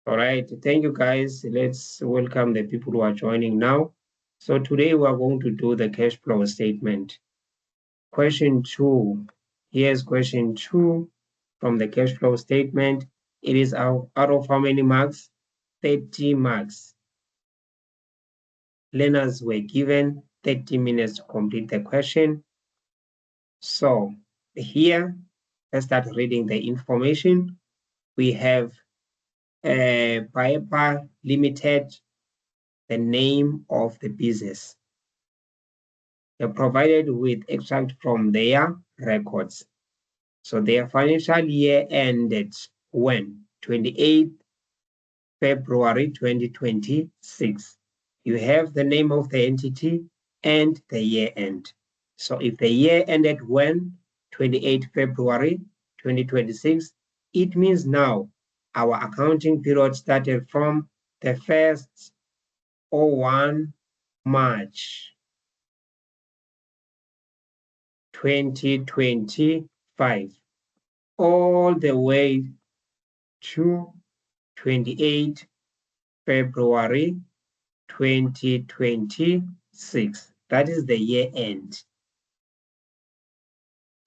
All right, thank you guys. Let's welcome the people who are joining now. So today we are going to do the cash flow statement. Question 2. Here's question 2 from the cash flow statement. It is out of how many marks? 30 marks. Learners were given 30 minutes to complete the question. So here, let's start reading the information. We have Piper Limited, the name of the business. They're provided with extract from their records. So their financial year ended when? 28th February 2026. You have the name of the entity and the year end. So if the year ended when? 28th February 2026, it means now our accounting period started from the 1st 01 March 2025 all the way to 28 February 2026. That is the year end.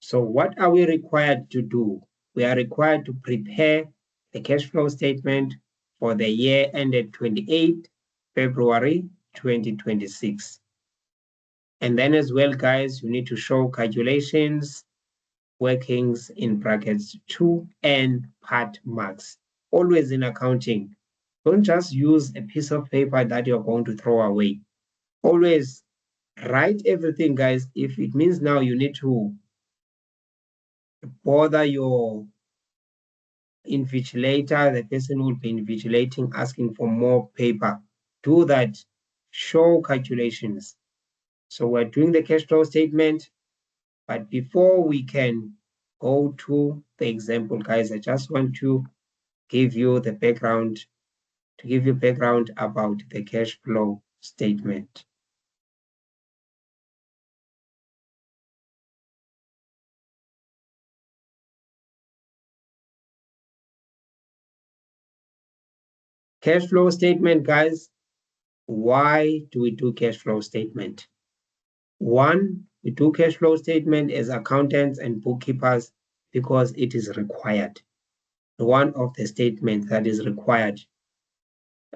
So what are we required to do? We are required to prepare the cash flow statement for the year ended 28 February 2026. And then as well, guys, you need to show calculations, workings in brackets 2 and part marks. Always in accounting, don't just use a piece of paper that you're going to throw away. Always write everything, guys. If it means now you need to bother your invigilator, the person will be invigilating, asking for more paper. Do that. Show calculations. So we're doing the cash flow statement. But before we can go to the example, guys, I just want to give you the background, about the cash flow statement. Cash flow statement, guys. Why do we do cash flow statement? One, we do cash flow statement as accountants and bookkeepers because it is required. One of the statements that is required.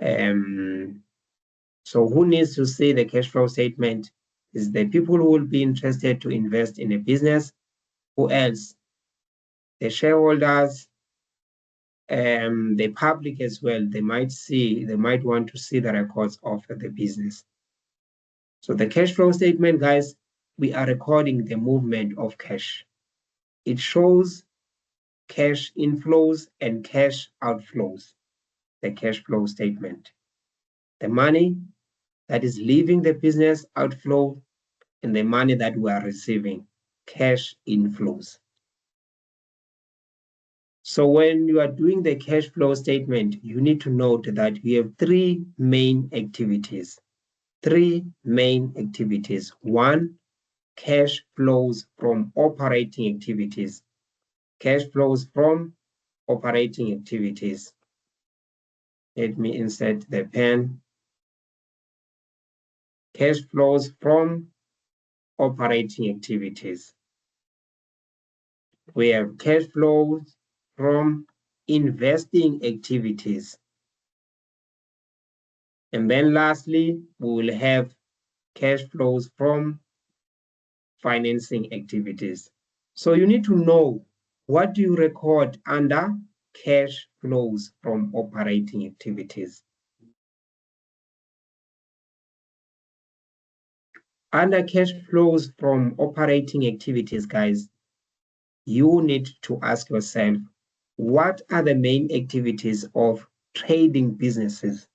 So who needs to see the cash flow statement? Is the people who will be interested to invest in a business. Who else? The shareholders, the public as well. They might want to see the records of the business. So the cash flow statement, guys, we are recording the movement of cash. It shows cash inflows and cash outflows, the cash flow statement. The money that is leaving the business, outflow, and the money that we are receiving, cash inflows. So when you are doing the cash flow statement, you need to note that we have three main activities. One, cash flows from operating activities. Cash flows from operating activities. Let me insert the pen. Cash flows from operating activities. We have cash flows from investing activities. And then lastly, we will have cash flows from financing activities. So you need to know, what do you record under cash flows from operating activities? Under cash flows from operating activities, guys, you need to ask yourself, what are the main activities of trading businesses?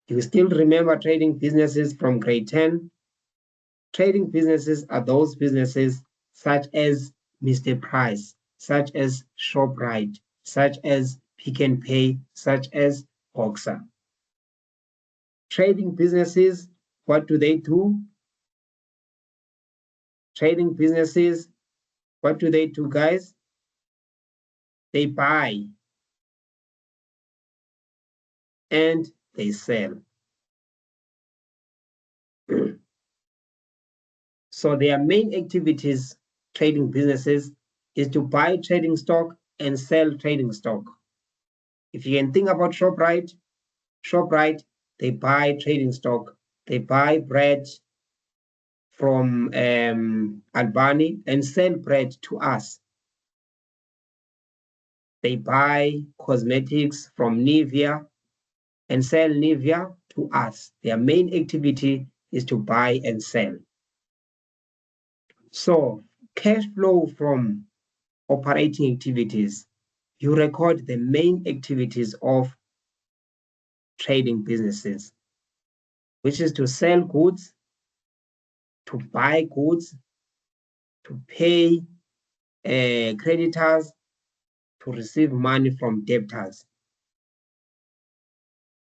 You still remember trading businesses from grade 10? Trading businesses are those businesses such as Mr. Price, such as ShopRite, such as Pick n Pay, such as Boxer. Trading businesses, what do they do? Trading businesses, what do they do, guys? They buy and they sell. So their main activities, trading businesses, is to buy trading stock and sell trading stock. If you can think about ShopRite, they buy trading stock. They buy bread from Albany and sell bread to us. They buy cosmetics from Nivea and sell Nivea to us. Their main activity is to buy and sell. So cash flow from operating activities, you record the main activities of trading businesses, which is to sell goods, to buy goods, to pay creditors, to receive money from debtors.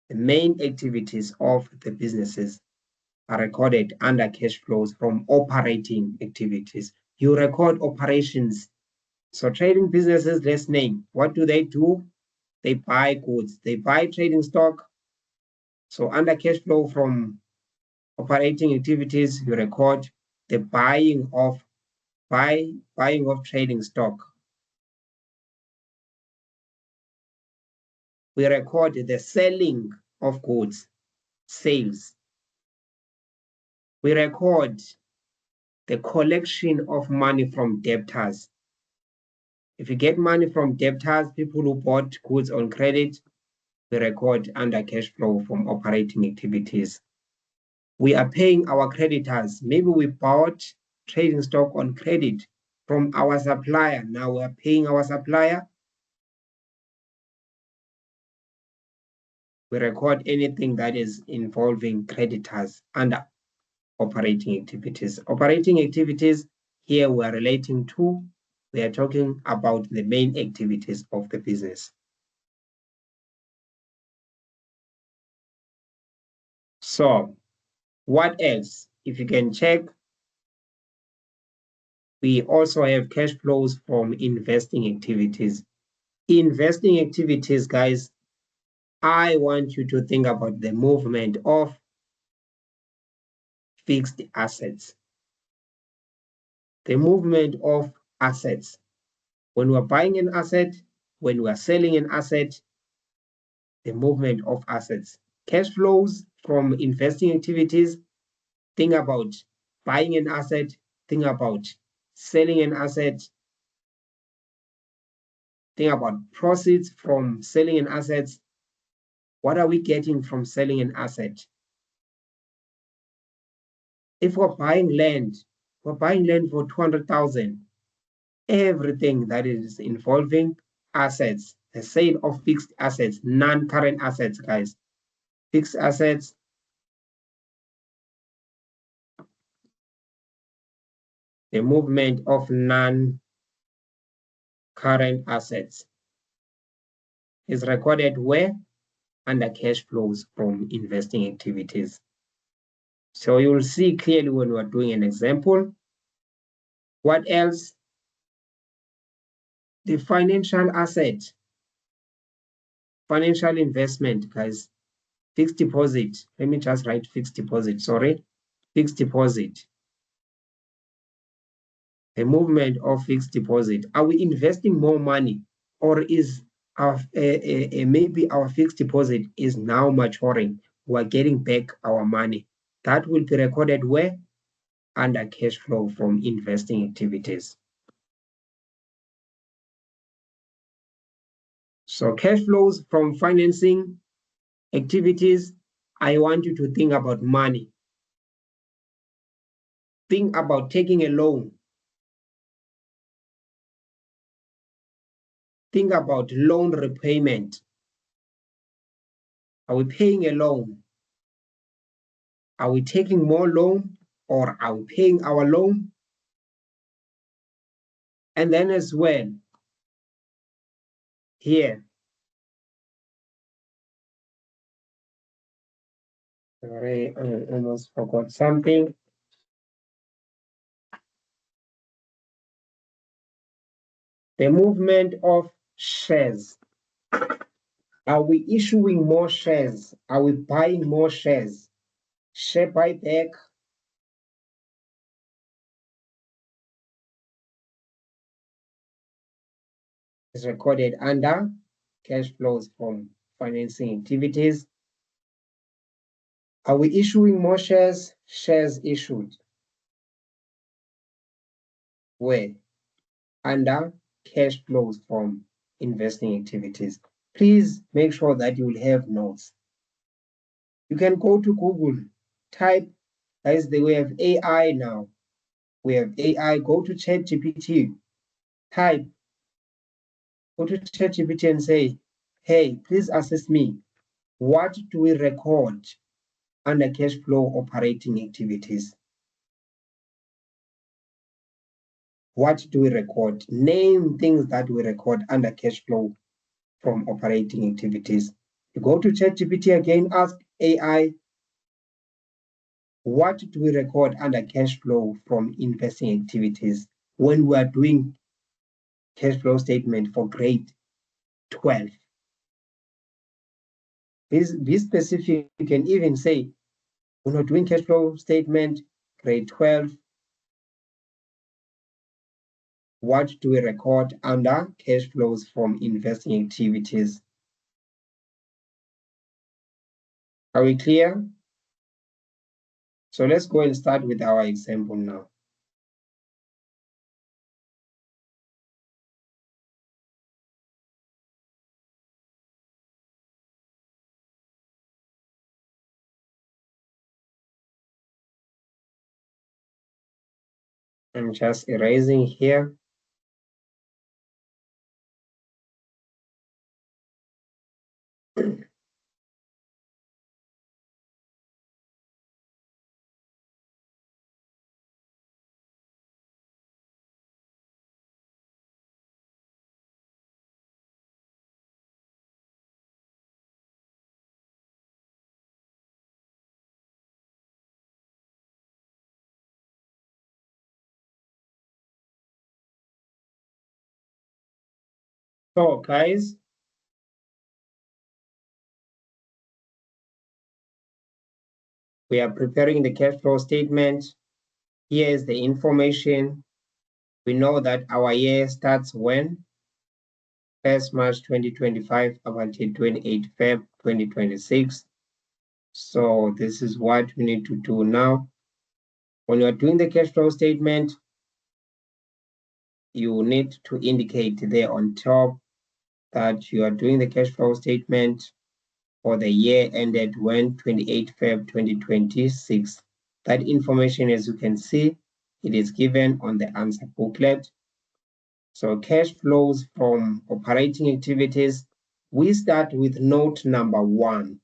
The main activities of the businesses are recorded under cash flows from operating activities. You record operations. So trading businesses, let's name, what do? They buy goods, they buy trading stock. So under cash flow from operating activities, you record the buying of trading stock. We record the selling of goods, sales. We record the collection of money from debtors. If you get money from debtors, people who bought goods on credit, we record under cash flow from operating activities. We are paying our creditors. Maybe we bought trading stock on credit from our supplier. Now we are paying our supplier. We record anything that is involving creditors under operating activities. Operating activities, here we are talking about the main activities of the business. So what else? If you can check, we also have cash flows from investing activities. Investing activities, guys, I want you to think about the movement of fixed assets. The movement of assets. When we're buying an asset, when we're selling an asset, the movement of assets. Cash flows from investing activities, think about buying an asset, think about selling an asset, think about proceeds from selling an asset. What are we getting from selling an asset? If we're buying land for 200,000. Everything that is involving assets, the sale of fixed assets, non-current assets, guys. Fixed assets, the movement of non-current assets is recorded where? Under cash flows from investing activities. So you'll see clearly when we're doing an example. What else? The financial asset, financial investment, guys. Fixed deposit. Let me just write fixed deposit, sorry. Fixed deposit. The movement of fixed deposit. Are we investing more money, or is our maybe our fixed deposit is now maturing? We're getting back our money. That will be recorded where? Under cash flow from investing activities. So cash flows from financing activities, I want you to think about money. Think about taking a loan. Think about loan repayment. Are we paying a loan? Are we taking more loan, or are we paying our loan? And then as well, here, sorry, I almost forgot something. The movement of shares. Are we issuing more shares? Are we buying more shares? Share buyback. Is recorded under cash flows from financing activities. Are we issuing more shares? Shares issued. Where? Under cash flows from investing activities. Please make sure that you will have notes. You can go to Google, type, as we have AI now. We have AI, go to ChatGPT, type, go to ChatGPT and say, hey, please assist me. What do we record under cash flow operating activities? What do we record? Name things that we record under cash flow from operating activities. You go to ChatGPT again, ask AI, what do we record under cash flow from investing activities when we are doing cash flow statement for grade 12? Be specific. You can even say, when we're doing cash flow statement, grade 12, what do we record under cash flows from investing activities? Are we clear? So let's go and start with our example now. I'm just erasing here. So guys, we are preparing the cash flow statement. Here is the information. We know that our year starts when? 1st March 2025 up until 28 Feb 2026. So this is what we need to do now. When you are doing the cash flow statement, you need to indicate there on top that you are doing the cash flow statement for the year ended when 28 Feb 2026. That information, as you can see, it is given on the answer booklet. So cash flows from operating activities, we start with note number 1,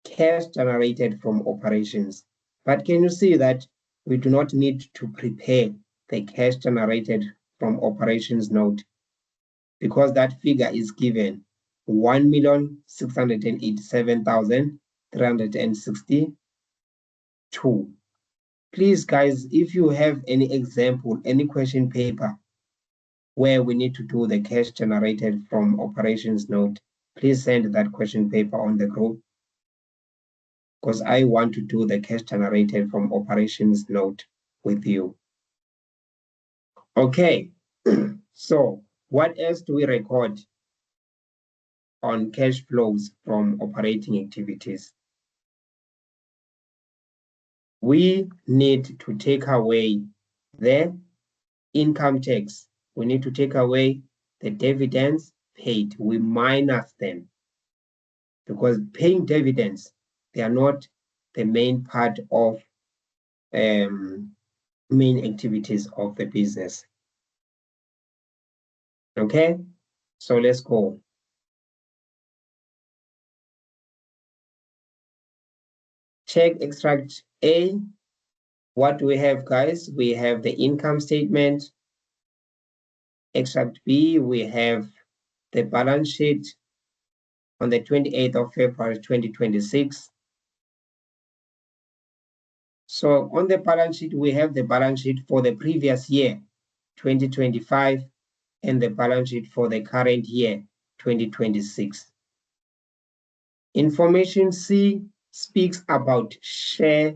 cash generated from operations. But can you see that we do not need to prepare the cash generated from operations note, because that figure is given 1,687,362. Please, guys, if you have any example, any question paper where we need to do the cash generated from operations note, please send that question paper on the group, because I want to do the cash generated from operations note with you. Okay, so what else do we record on cash flows from operating activities? We need to take away the income tax. We need to take away the dividends paid. We minus them, because paying dividends, they are not the main part of main activities of the business. Okay, so let's go. Check extract A. What do we have, guys? We have the income statement. Extract B, we have the balance sheet on the 28th of February 2026. So on the balance sheet, we have the balance sheet for the previous year, 2025, and the balance sheet for the current year, 2026. Information C speaks about share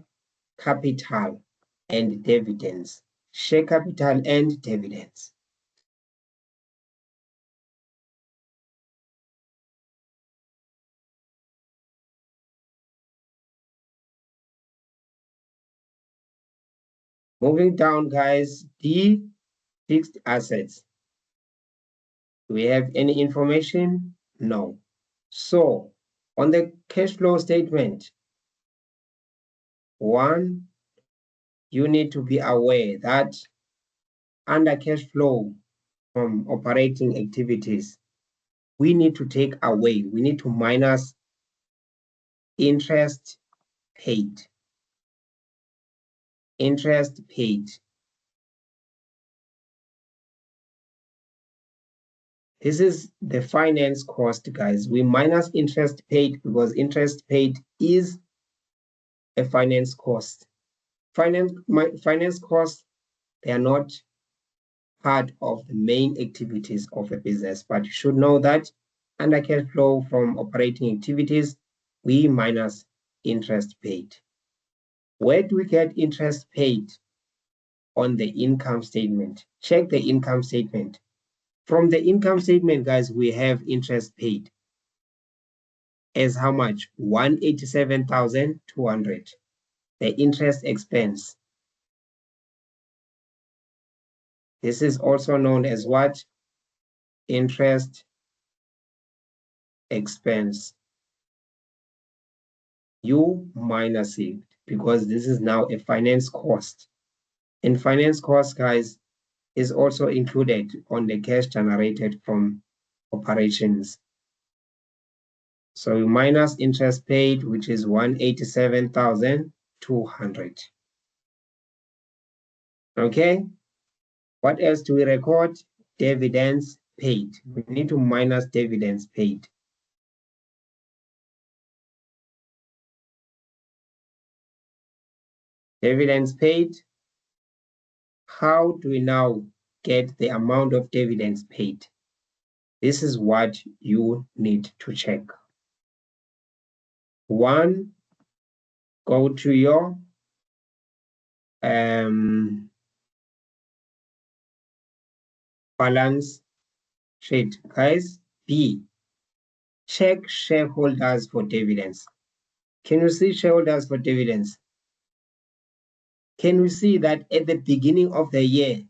capital and dividends. Share capital and dividends. Moving down, guys, D, fixed assets. Do we have any information? No. So, on the cash flow statement, one, you need to be aware that under cash flow from operating activities, we need to take away, we need to minus interest paid. Interest paid. This is the finance cost, guys. We minus interest paid because interest paid is a finance cost. Finance costs, they are not part of the main activities of a business, but you should know that under cash flow from operating activities, we minus interest paid. Where do we get interest paid? On the income statement. Check the income statement. From the income statement, guys, we have interest paid as how much? 187,200. The interest expense. This is also known as what? Interest expense. You minus it because this is now a finance cost. And finance cost, guys, is also included on the cash generated from operations. So you minus interest paid, which is 187,200. Okay. What else do we record? Dividends paid. We need to minus dividends paid. Dividends paid. How do we now get the amount of dividends paid? This is what you need to check. One, go to your balance sheet, guys. B, check shareholders for dividends. Can you see shareholders for dividends? Can we see that at the beginning of the year,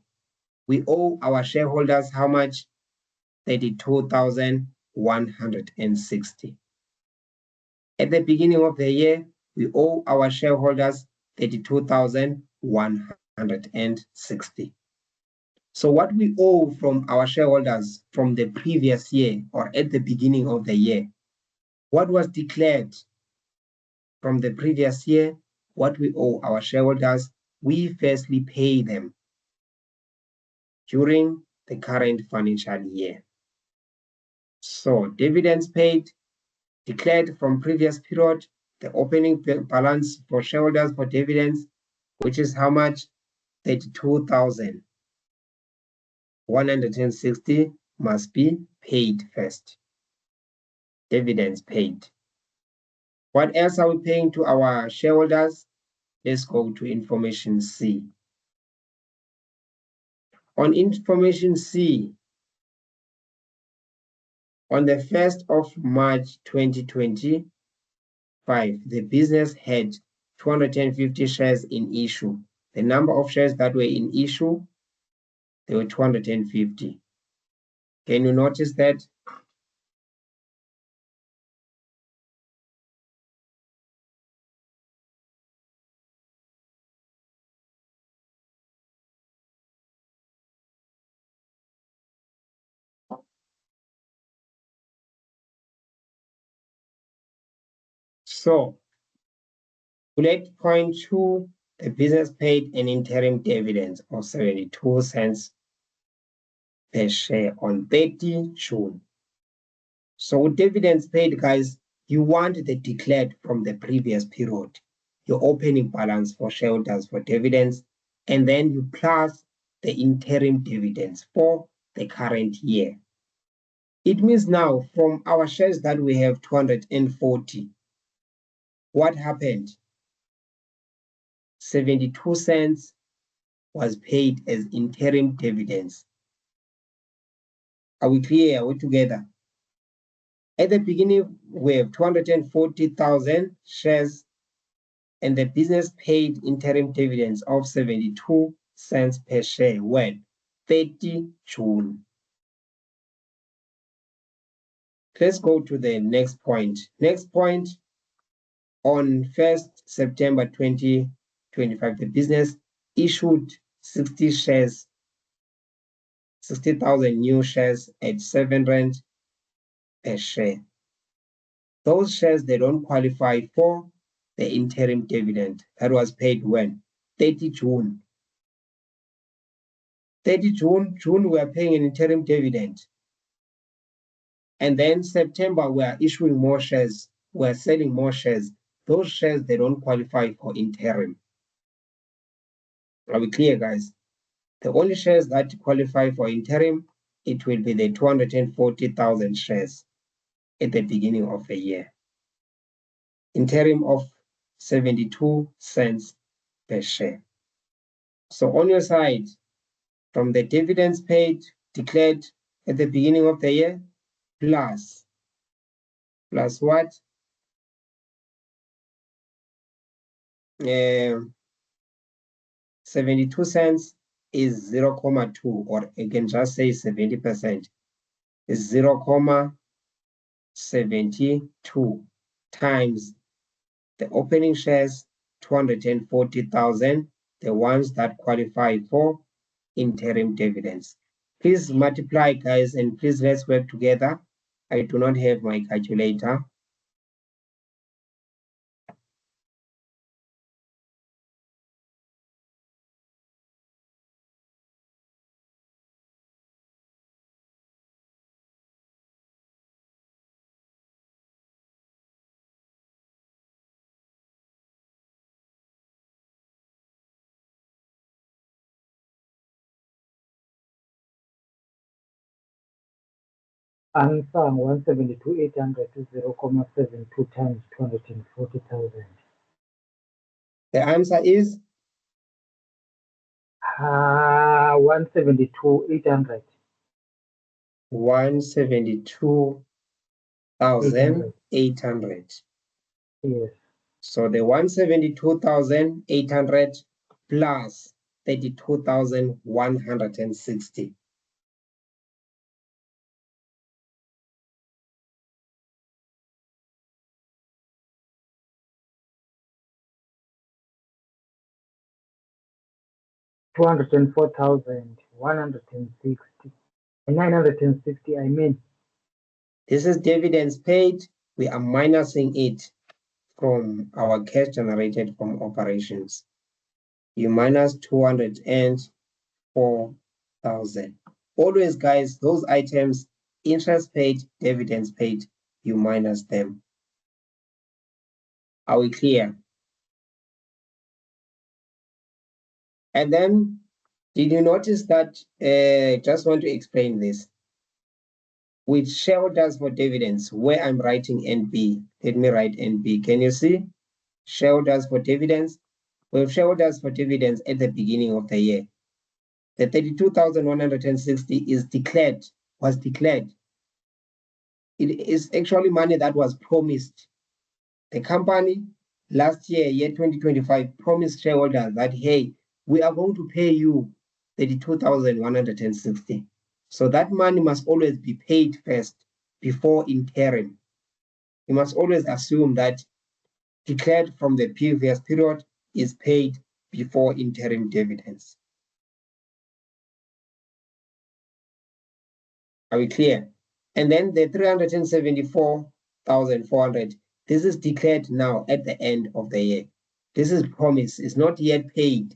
we owe our shareholders how much? 32,160. At the beginning of the year, we owe our shareholders 32,160. So what we owe from our shareholders from the previous year or at the beginning of the year, what was declared from the previous year, what we owe our shareholders, we firstly pay them during the current financial year. So dividends paid, declared from previous period, the opening balance for shareholders for dividends, which is how much? 32,160 must be paid first. Dividends paid. What else are we paying to our shareholders? Let's go to information C. On information C, on the 1st of March 2025, the business had 250 shares in issue. The number of shares that were in issue, there were 250. Can you notice that? So, bullet point 2, the business paid an interim dividend of 72 cents per share on 30 June. So dividends paid, guys, you want the declared from the previous period, your opening balance for shareholders for dividends, and then you plus the interim dividends for the current year. It means now from our shares that we have 240, what happened? 72 cents was paid as interim dividends. Are we clear? Are we together? At the beginning, we have 240,000 shares, and the business paid interim dividends of 72 cents per share when 30 June. Let's go to the next point. Next point, on 1st September 2025, the business issued 60 shares, 60,000 new shares at 7 Rand per share. Those shares, they don't qualify for the interim dividend that was paid when? 30 June. 30 June, we are paying an interim dividend. And then September, we are issuing more shares. We are selling more shares. Those shares, they don't qualify for interim. Are we clear, guys? The only shares that qualify for interim, it will be the 240,000 shares at the beginning of the year. Interim of 72 cents per share. So on your side, from the dividends paid, declared at the beginning of the year, plus what? 72 cents is 0.2, or you can just say 70%, is 0.72 times the opening shares, 240,000, the ones that qualify for interim dividends. Please multiply, guys, and please let's work together. I do not have my calculator. Answer 172,800 to 0.72 times 240,000. The answer is 172,800. 172,800. Yes. So the 172,800 plus 32,160. $204,160. 960, I mean. This is dividends paid. We are minusing it from our cash generated from operations. You minus 204,000. Always, guys, those items, interest paid, dividends paid, you minus them. Are we clear? And then, did you notice that, just want to explain this. With shareholders for dividends, where I'm writing NB, let me write NB. Can you see? Shareholders for dividends. We have shareholders for dividends at the beginning of the year. The 32,160 is declared, was declared. It is actually money that was promised. The company last year, year 2025, promised shareholders that, hey, we are going to pay you 32,160. So that money must always be paid first before interim. You must always assume that declared from the previous period is paid before interim dividends. Are we clear? And then the 374,400, this is declared now at the end of the year. This is promise, it's not yet paid.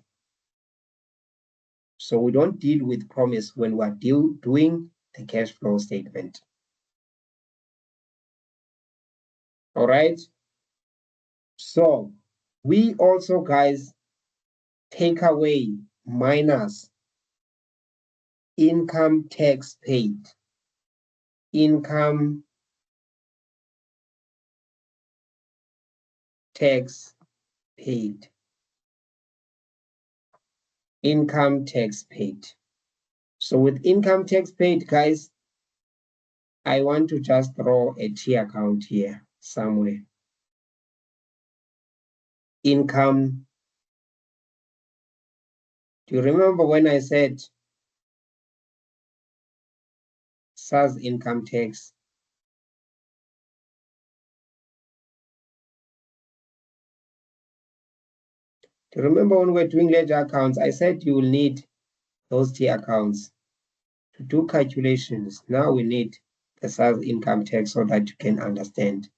So we don't deal with promise when we're doing the cash flow statement. All right. So we also, guys, take away minus income tax paid. income tax paid. Income tax paid. So with income tax paid, guys, I want to just draw a T account here somewhere. Income. Do you remember when I said SARS income tax? Do you remember when we were doing ledger accounts, I said you will need those T accounts to do calculations. Now we need the SARS income tax so that you can understand.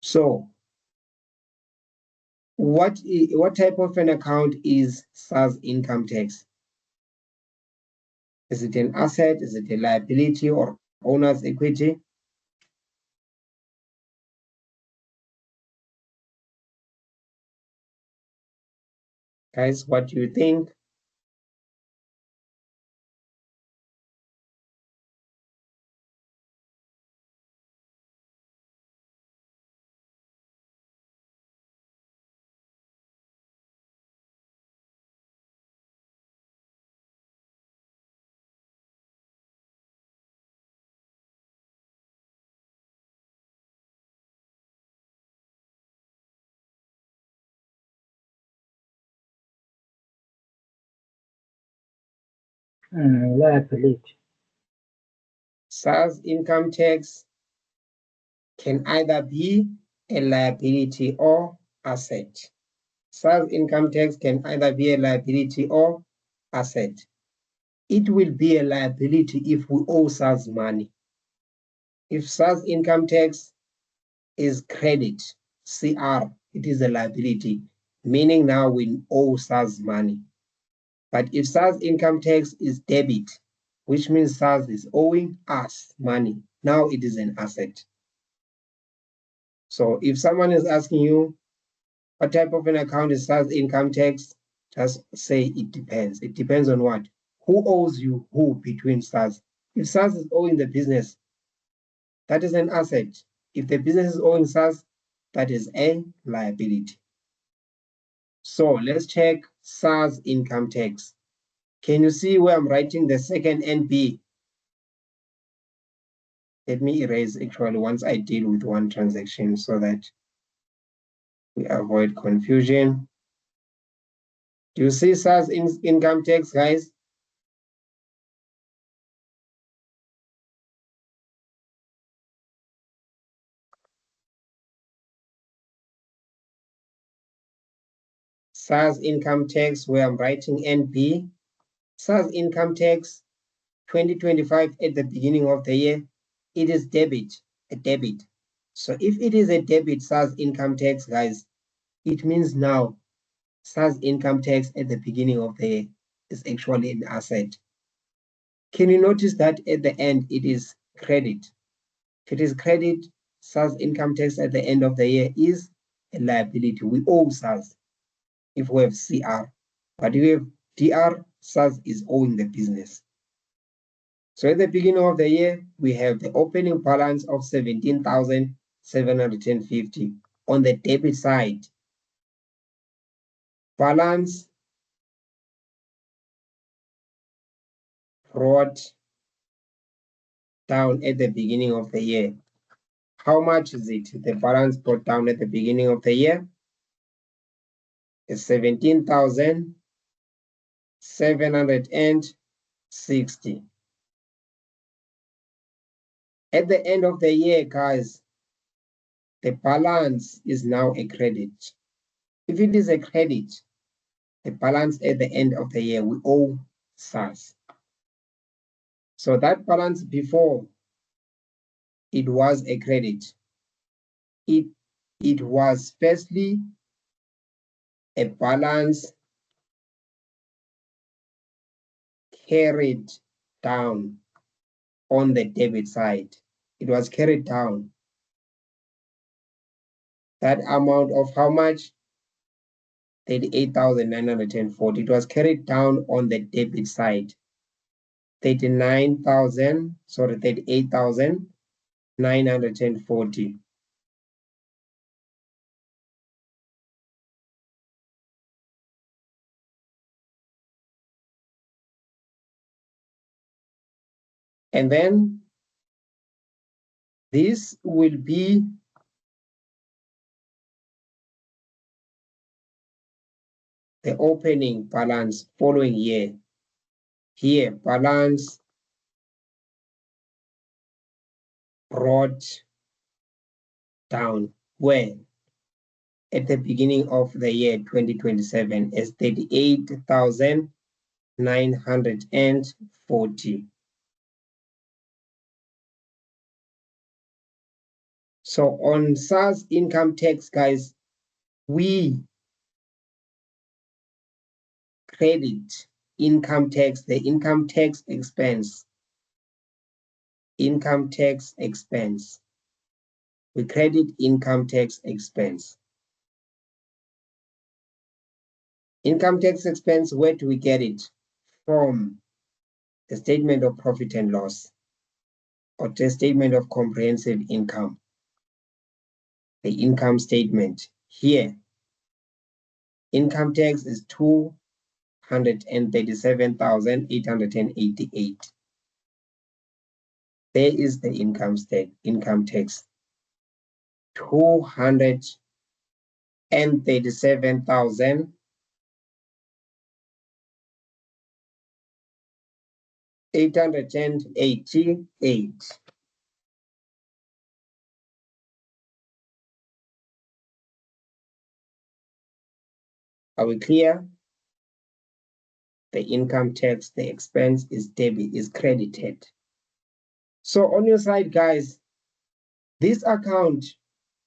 So what type of an account is SARS income tax? Is it an asset? Is it a liability or owner's equity? Guys, what do you think? Liability. SARS income tax can either be a liability or asset. SARS income tax can either be a liability or asset. It will be a liability if we owe SARS money. If SARS income tax is credit, CR, it is a liability, meaning now we owe SARS money. But if SARS income tax is debit, which means SARS is owing us money, now it is an asset. So if someone is asking you, what type of an account is SARS income tax? Just say it depends. It depends on what? Who owes you who between SARS? If SARS is owing the business, that is an asset. If the business is owing SARS, that is a liability. So let's check SARS income tax. Can you see where I'm writing the second NB? Let me erase actually once I deal with one transaction so that we avoid confusion. Do you see SARS income tax, guys? SARS income tax, where I'm writing NB. SARS income tax 2025 at the beginning of the year, it is debit, a debit. So if it is a debit SARS income tax, guys, it means now SARS income tax at the beginning of the year is actually an asset. Can you notice that at the end it is credit? If it is credit, SARS income tax at the end of the year is a liability. We owe SARS if we have CR. But if we have DR, SARS is owing the business. So at the beginning of the year, we have the opening balance of 17,750 on the debit side. Balance brought down at the beginning of the year. How much is it? The balance brought down at the beginning of the year is 17,760. At the end of the year, guys, the balance is now a credit. If it is a credit, the balance at the end of the year, we owe SARS. So that balance before, it was a credit. It was firstly a balance carried down on the debit side. It was carried down. That amount of how much? 38,940. It was carried down on the debit side. 38,000 940. And then this will be the opening balance following year. Here, balance brought down where at the beginning of the year 2027 as 38,940. So on SARS income tax, guys, we credit income tax, the income tax expense. Income tax expense. We credit income tax expense. Income tax expense, where do we get it? From the statement of profit and loss or the statement of comprehensive income. The income statement. Here, income tax is 237,888. There is the income tax. 237,888. Are we clear? The income tax, the expense is credited. So on your side, guys, this account,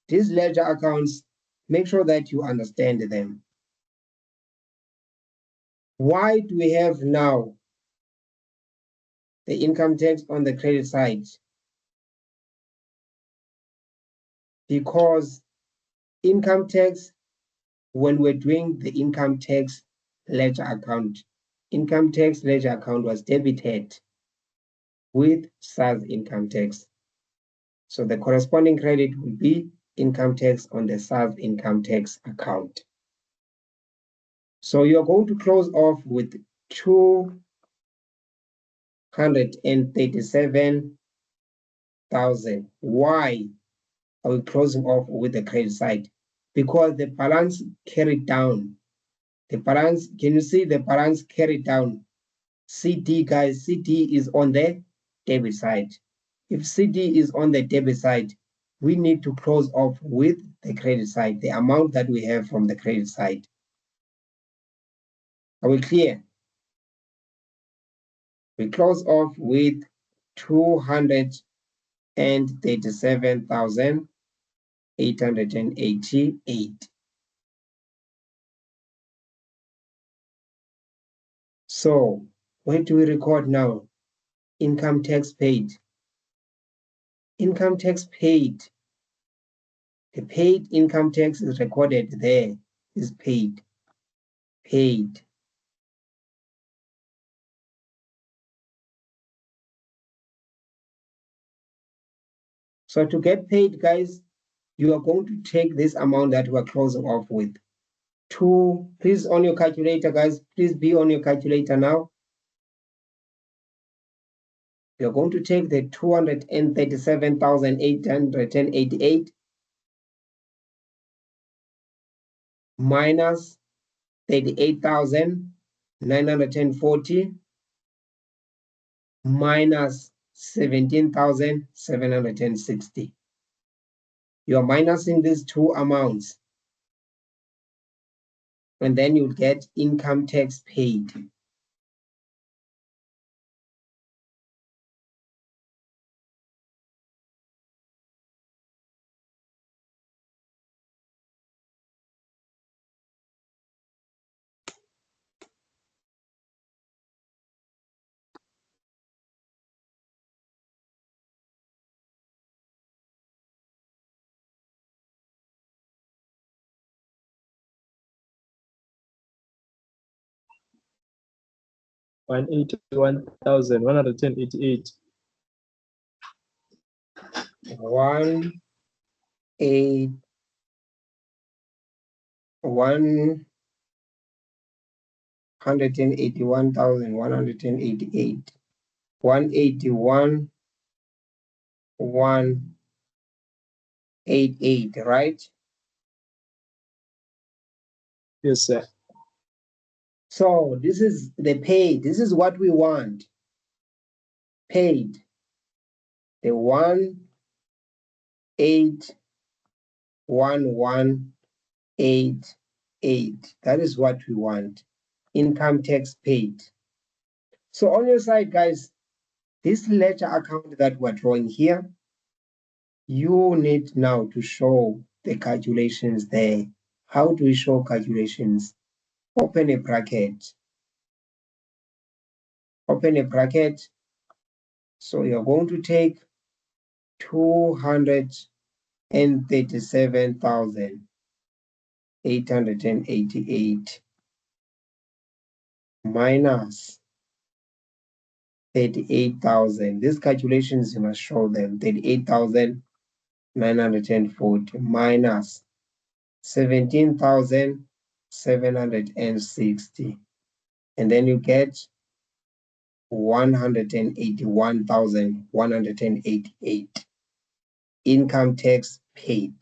these ledger accounts, make sure that you understand them. Why do we have now the income tax on the credit side? Because income tax, when we're doing the income tax ledger account, income tax ledger account was debited with SARS income tax. So the corresponding credit will be income tax on the SARS income tax account. So you're going to close off with 237,000. Why are we closing off with the credit side? Because the balance carried down. The balance, can you see the balance carried down? CD, guys, CD is on the debit side. If CD is on the debit side, we need to close off with the credit side, the amount that we have from the credit side. Are we clear? We close off with 237,888. So where do we record now? Income tax paid. Income tax paid. The paid income tax is recorded there, is paid. Paid. So to get paid, guys, you are going to take this amount that we're closing off with. Please on your calculator, guys, please be on your calculator now. You're going to take the 237,888 minus 38,940 minus 17,760. You are minusing these two amounts, and then you'll get income tax paid. $181,188. 181,188, 188, right? Yes, sir. So this is the paid. This is what we want. Paid. The 181,188. That is what we want. Income tax paid. So on your side, guys, this ledger account that we're drawing here, you need now to show the calculations there. How do we show calculations? Open a bracket. Open a bracket. So you're going to take 237,888 minus 38,000. These calculations, you must show them. 38,940 minus 17,760. And then you get 181,188 income tax paid.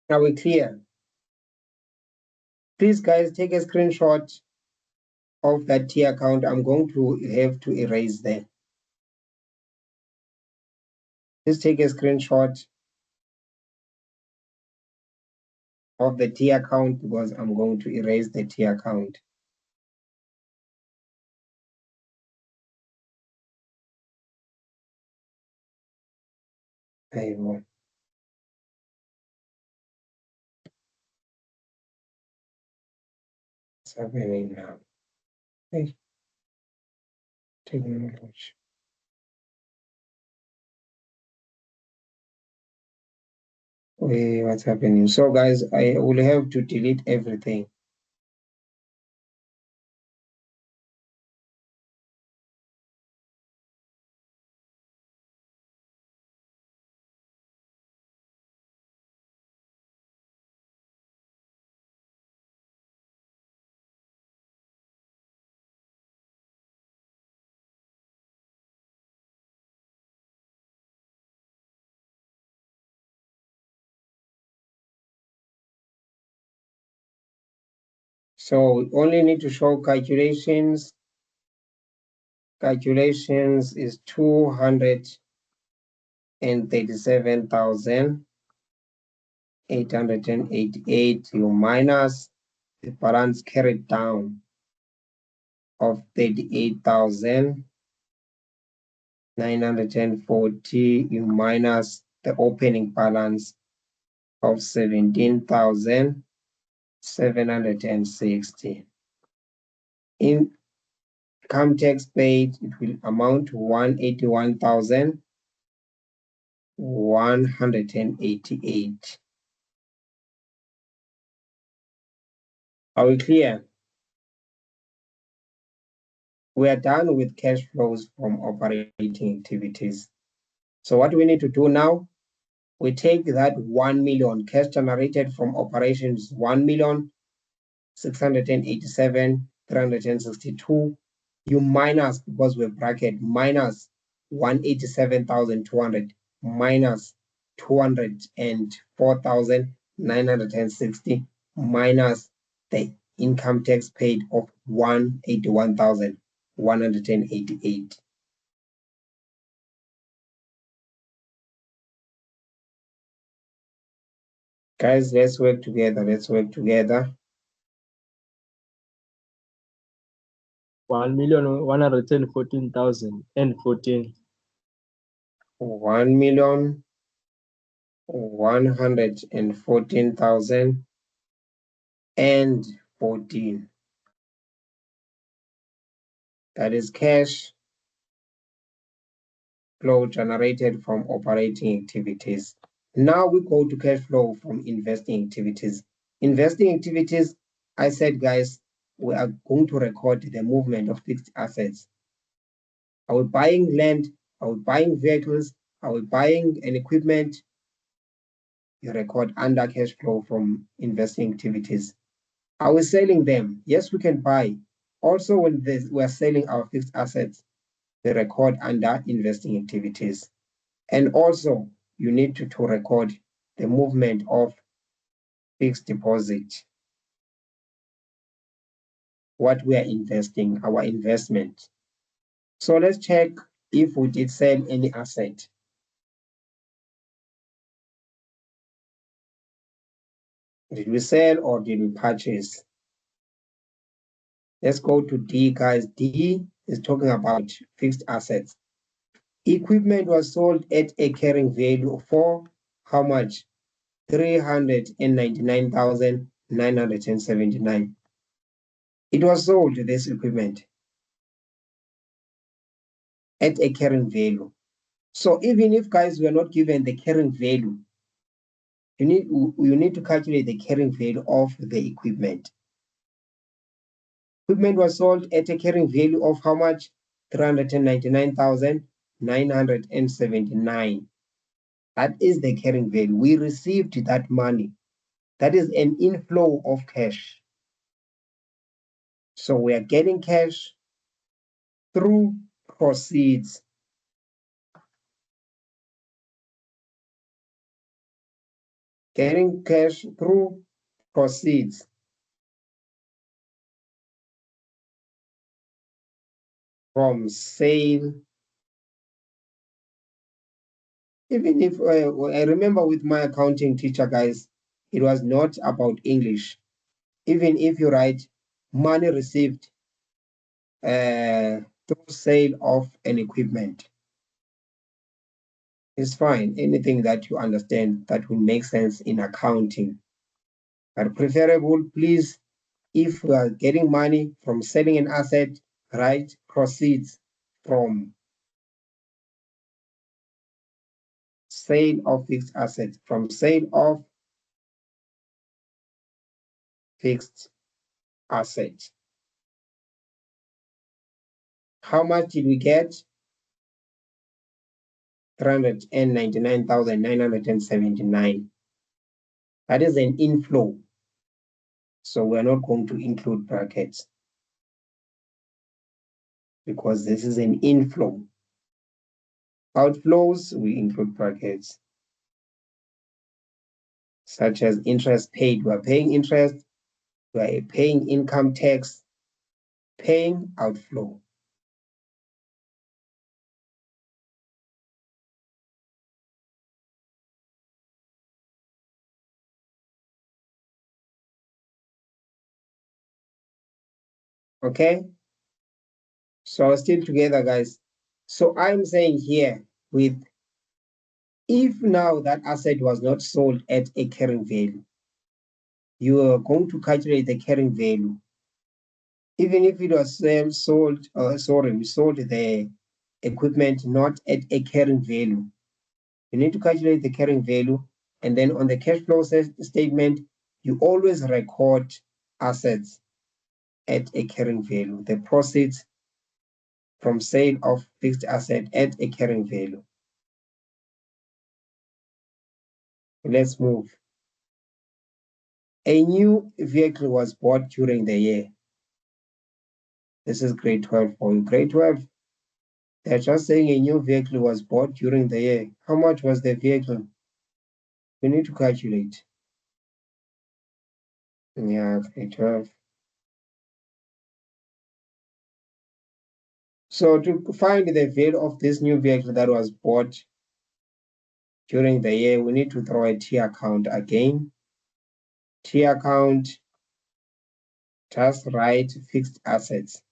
Are we clear? Please, guys, take a screenshot of that T account. I'm going to have to erase there. Just take a screenshot of the T account because I'm going to erase the T account. There you go. What's happening now? Hey, technology. Wait, what's happening? So, guys, I will have to delete everything. So we only need to show calculations. Calculations is 237,888. You minus the balance carried down of 38,940. You minus the opening balance of 17,760. Income tax paid, it will amount to 181,188. Are we clear? We are done with cash flows from operating activities. So what we need to do now, we take that 1 million cash generated from operations, 1,687,362. You minus, because we bracket, minus 187,200 minus 204,960 minus the income tax paid of 181,188. Guys, let's work together. Let's work together. 1,114,014. 1,114,014. That is cash flow generated from operating activities. Now we go to cash flow from investing activities. Investing activities, I said, guys, we are going to record the movement of fixed assets. Are we buying land? Are we buying vehicles? Are we buying an equipment? You record under cash flow from investing activities. Are we selling them? Yes, we can buy. Also, when we're selling our fixed assets, we record under investing activities. And also, you need to record the movement of fixed deposit, what we are investing, our investment. So let's check if we did sell any asset. Did we sell or did we purchase? Let's go to D, guys. D is talking about fixed assets. Equipment was sold at a carrying value for how much? 399,979. It was sold, this equipment, at a carrying value. So even if, guys, we are not given the carrying value, you need to calculate the carrying value of the equipment. Equipment was sold at a carrying value of how much? 399,979. That is the carrying value. We received that money. That is an inflow of cash. So we are getting cash through proceeds. Getting cash through proceeds from sale. Even if I remember with my accounting teacher, guys, it was not about English. Even if you write money received through sale of an equipment, it's fine. Anything that you understand that will make sense in accounting. But preferable, please, if we are getting money from selling an asset, write proceeds from sale of fixed assets, from sale of fixed assets. How much did we get? 399,979. That is an inflow. So we're not going to include brackets because this is an inflow. Outflows, we include brackets, such as interest paid. We're paying interest, we're paying income tax, paying outflow. Okay, so still together, guys. So I'm saying here with, if now that asset was not sold at a carrying value, you are going to calculate the carrying value. Even if it was sold, we sold the equipment not at a carrying value. You need to calculate the carrying value, and then on the cash flow statement, you always record assets at a carrying value, the proceeds from sale of fixed asset at a carrying value. Let's move. A new vehicle was bought during the year. This is grade 12 for you. Grade 12, they're just saying a new vehicle was bought during the year. How much was the vehicle? We need to calculate. Yeah, grade 12. So to find the value of this new vehicle that was bought during the year, we need to throw a T account again. T account, just write fixed assets.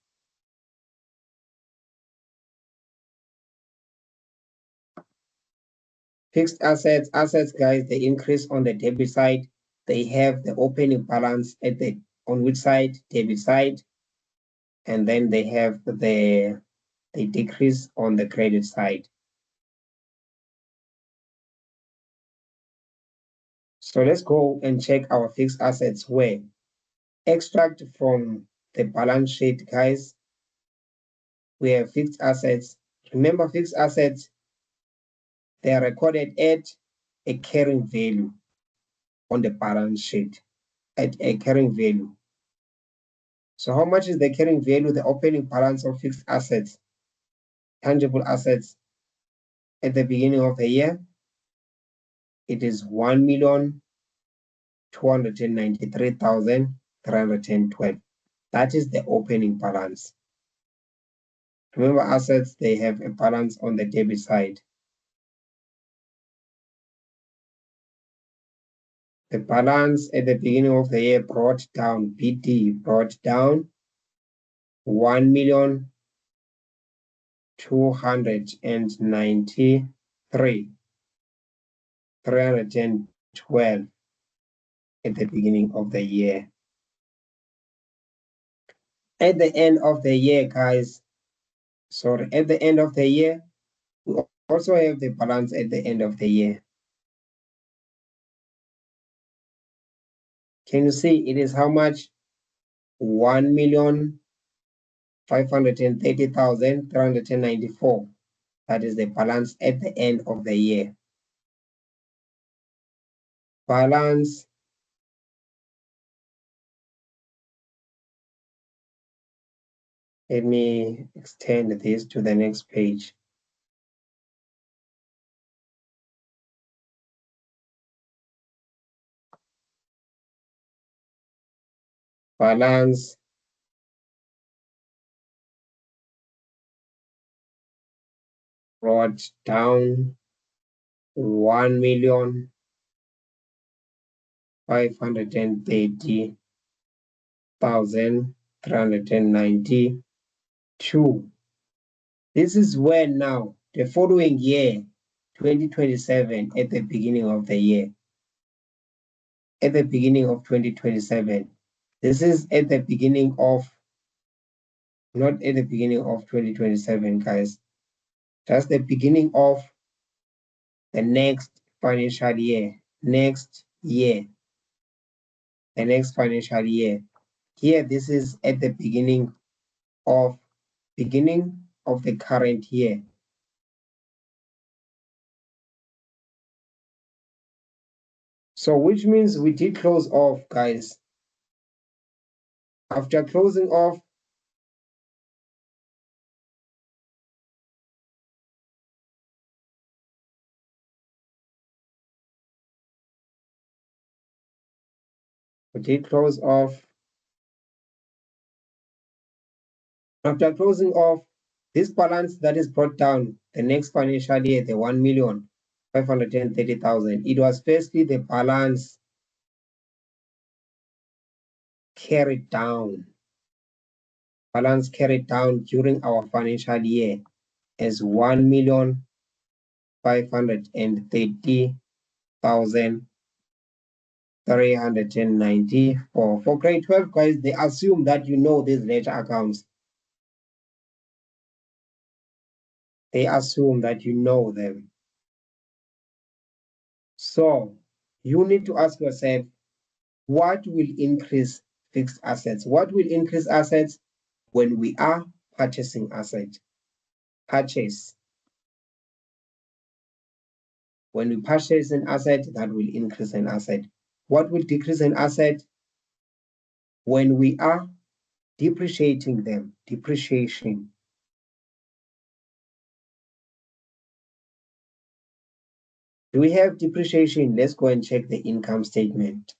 Fixed assets, guys, they increase on the debit side. They have the opening balance at the, on which side? Debit side. And then they have they decrease on the credit side. So let's go and check our fixed assets where extract from the balance sheet, guys. We have fixed assets. Remember, fixed assets, they are recorded at a carrying value on the balance sheet, at a carrying value. So how much is the carrying value, the opening balance of fixed assets, tangible assets at the beginning of the year? It is 1,293,312. That is the opening balance. Remember, assets, they have a balance on the debit side. The balance at the beginning of the year brought down, BD brought down 1,293,312 at the beginning of the year. At the end of the year, guys, at the end of the year, we also have the balance at the end of the year. Can you see it is how much? 1,530,394. That is the balance at the end of the year. Balance Let me extend this to the next page. Balance brought down 1,530,392. This is when now, the following year, 2027, at the beginning of the year, at the beginning of 2027, this is at the beginning of, not at the beginning of 2027, guys, that's the beginning of the next financial year, next year, the next financial year. Here, this is at the beginning of the current year. So which means we did close off, guys. After closing off, we did close off. After closing off, this balance that is brought down the next financial year, the 1,530,000, it was firstly the balance carried down during our financial year as 1,530,394. For grade 12, guys, they assume that you know these ledger accounts. They assume that you know them. So you need to ask yourself, what will increase fixed assets? What will increase assets when we are purchasing assets? Purchase. When we purchase an asset, that will increase an asset. What will decrease an asset? When we are depreciating them, depreciation. Do we have depreciation? Let's go and check the income statement.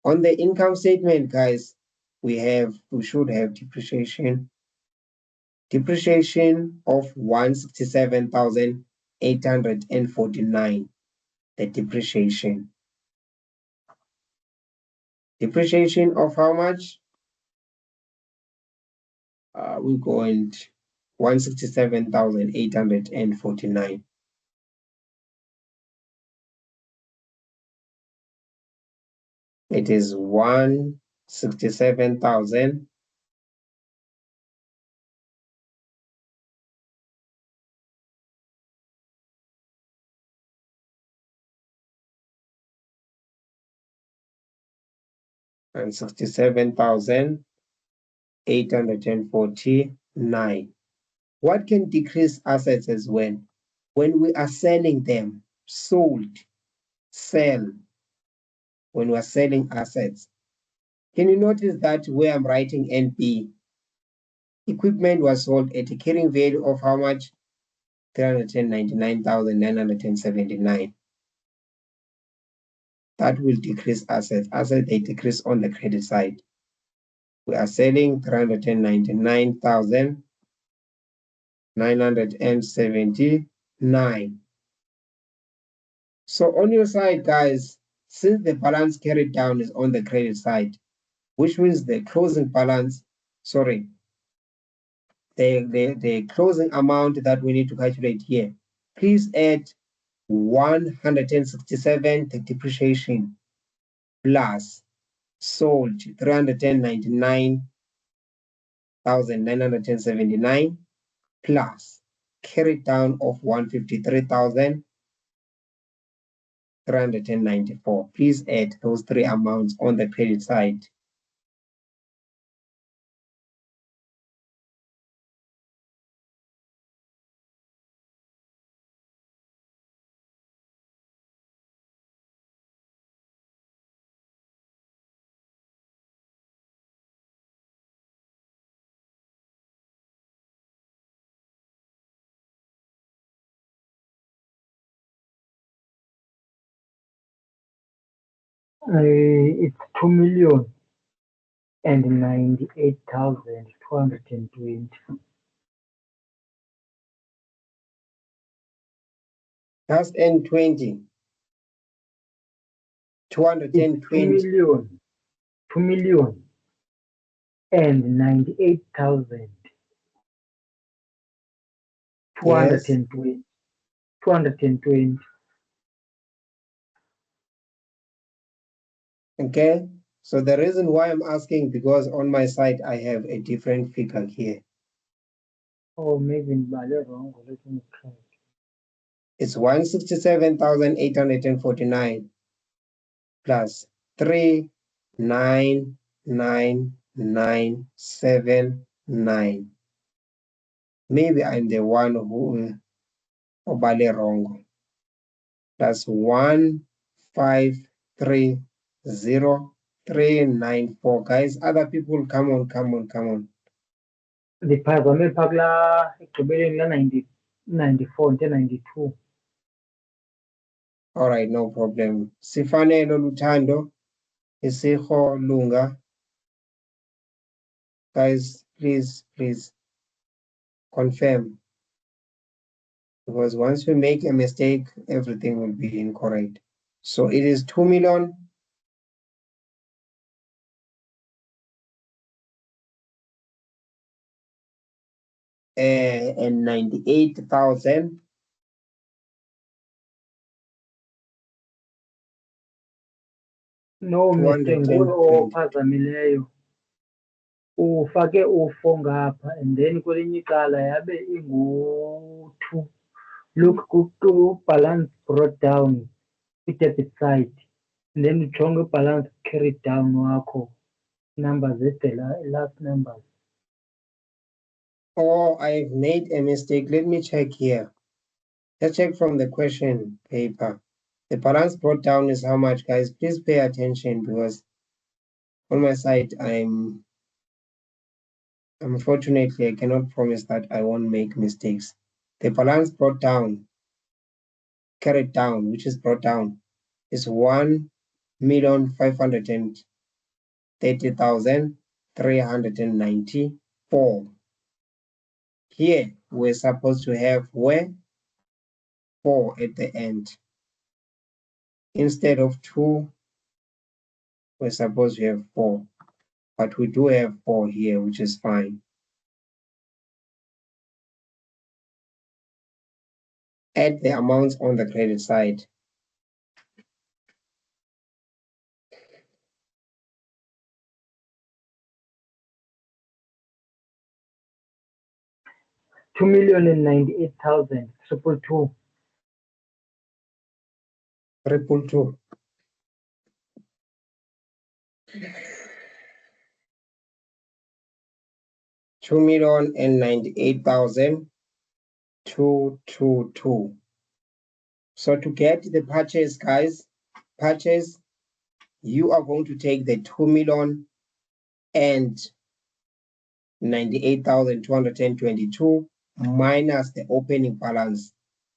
On the income statement, guys, we should have depreciation. Depreciation of 167,849. The depreciation. Depreciation of how much? We're going 167,849. It is 167,000. and 67,849. What can decrease assets as well? When we are selling them, sold, sell, when we are selling assets. Can you notice that where I'm writing NP, equipment was sold at a carrying value of how much? 399,979. That will decrease assets. Assets, they decrease on the credit side. We are selling 399,979. So on your side, guys, since the balance carried down is on the credit side, which means the closing balance, sorry, the closing amount that we need to calculate here, please add 167, the depreciation, plus sold 399,979, plus carried down of 153,394. Please add those three amounts on the credit side. It's 2,098,220. That's N20. It's 220. 2,098,220. Yes. 220. Okay. So the reason why I'm asking, because on my side I have a different figure here. Oh, maybe wrong. Let me try. It's 167,849 plus 399,979. Maybe I'm the one who obale wrong. Plus 1530394. Guys, other people, come on. Ndiphazame phaa kulaa ekugqibeleni la 94 nte 92. All right, no problem. Sifanelo Luthando, Isiho Lunga. Guys, please confirm. Because once we make a mistake, everything will be incorrect. So it is 2 million and 98,000. No, Mr. Nguwe 220. ophazamileyo. Ufake u-4 ngapha and then kwelinye icala yabe ingu-2. Look ku-balance brought down kwi-debit side. And then ujonge balance carried down wakho. Numbers at the last numbers. Oh, I've made a mistake. Let me check here. Let's check from the question paper. The balance brought down is how much, guys? Please pay attention because on my side, unfortunately, I cannot promise that I won't make mistakes. The balance brought down, carried down, which is brought down, is 1,530,394. Here, we're supposed to have where? 4 at the end. Instead of 2, we're supposed to have 4. But we do have 4 here, which is fine. Add the amounts on the credit side. $2,098,222. 222. 2,098,222. So to get the purchase, guys, you are going to take the 2,098,222 minus the opening balance.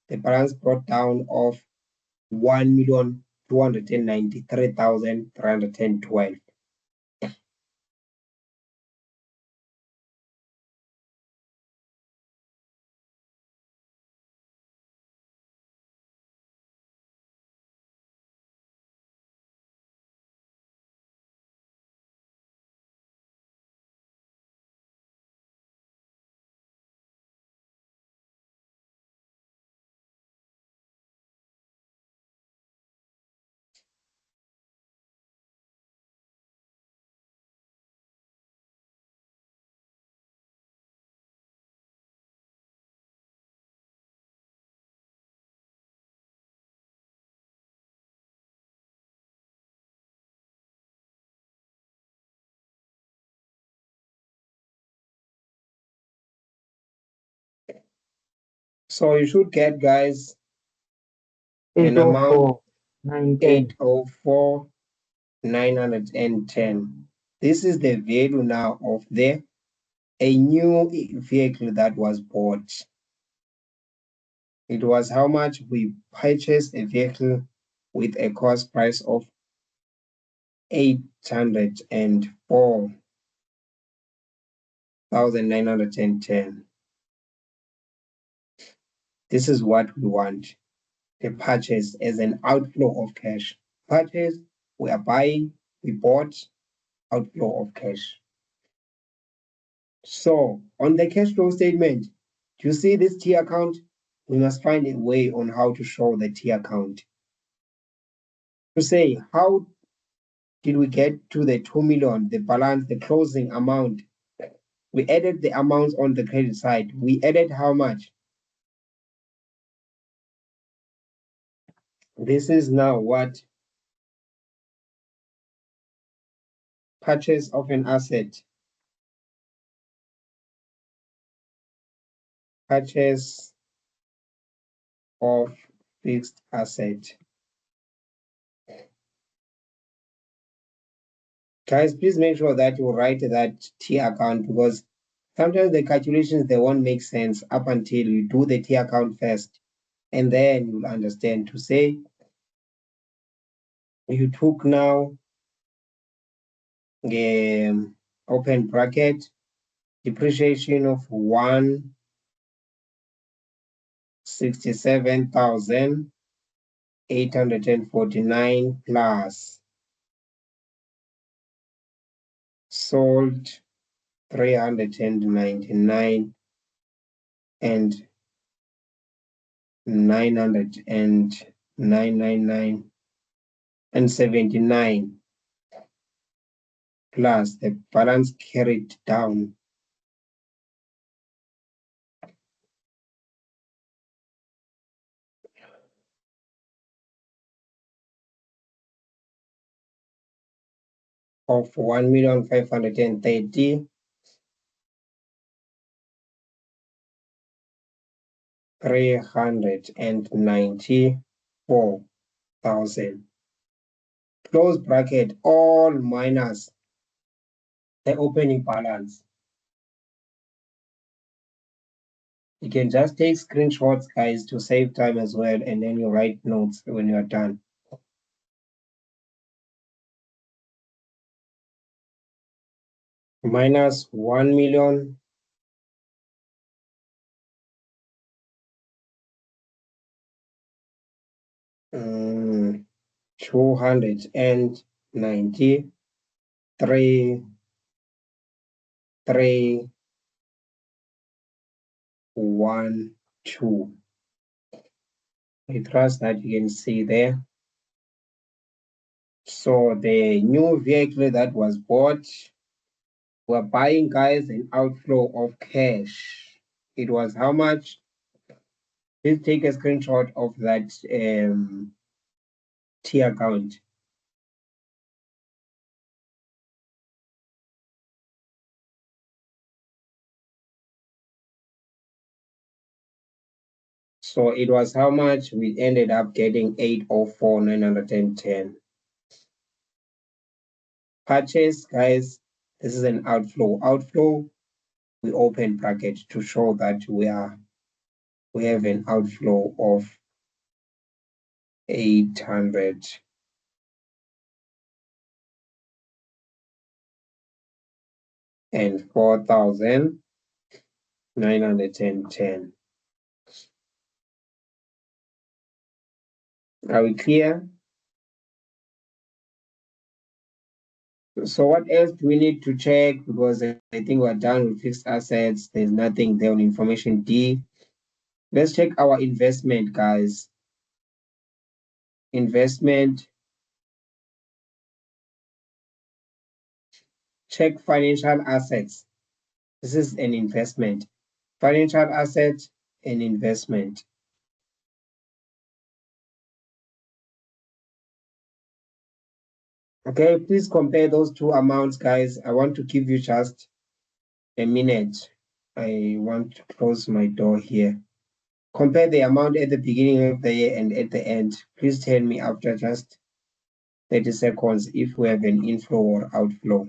The balance brought down of 1,293,312. So you should get, guys, an amount 804,910. 804,910. This is the value now of a new vehicle that was bought. It was how much we purchased a vehicle with a cost price of 804,910. This is what we want. The purchase as an outflow of cash. Purchase, we are buying, we bought, outflow of cash. So on the cash flow statement, do you see this T account? We must find a way on how to show the T account. To say, how did we get to the 2 million, the balance, the closing amount? We added the amounts on the credit side. We added how much? This is now what? Purchase of an asset. Purchase of fixed asset. Guys, please make sure that you write that T account, because sometimes the calculations, they won't make sense up until you do the T account first. And then you'll understand. To say you took now open bracket depreciation of 167,849 plus sold 399 and 999 and 79 plus the balance carried down of 1,530,394 394,000. Close bracket, all minus the opening balance. You can just take screenshots, guys, to save time as well, and then you write notes when you are done. Minus 1,000,000 293,312. I trust that you can see there. So the new vehicle that was bought, we're buying, guys, an outflow of cash. It was how much? Please take a screenshot of that T account. So it was how much? We ended up getting 804,910. Purchase, guys, this is an outflow. Outflow, we open bracket to show that we have an outflow of 800 and 4,910. Are we clear? So what else do we need to check? Because I think we're done with fixed assets. There's nothing there on information D. Let's check our investment, guys. Investment. Check financial assets. This is an investment. Financial asset and investment. Okay, please compare those two amounts, guys. I want to give you just a minute. I want to close my door here. Compare the amount at the beginning of the year and at the end. Please tell me after just 30 seconds if we have an inflow or outflow.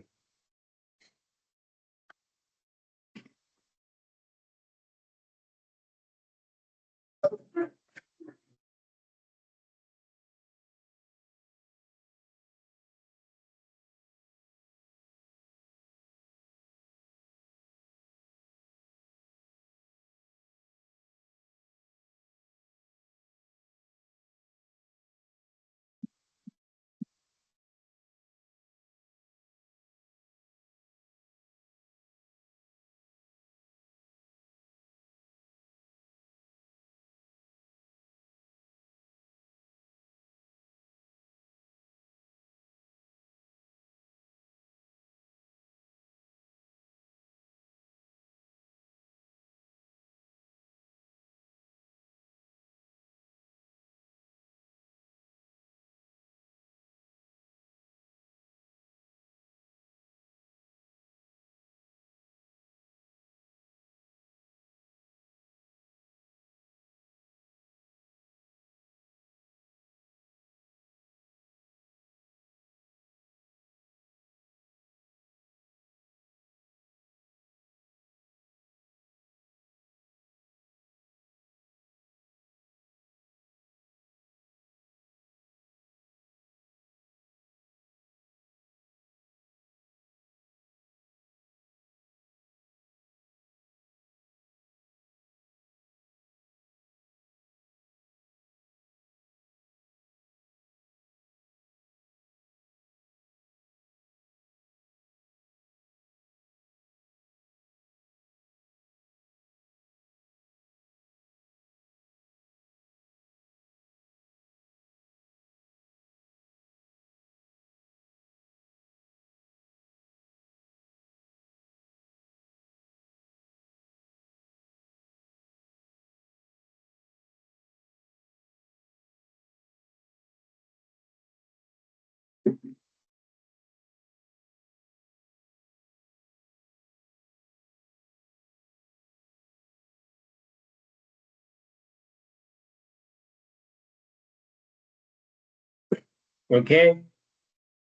Okay,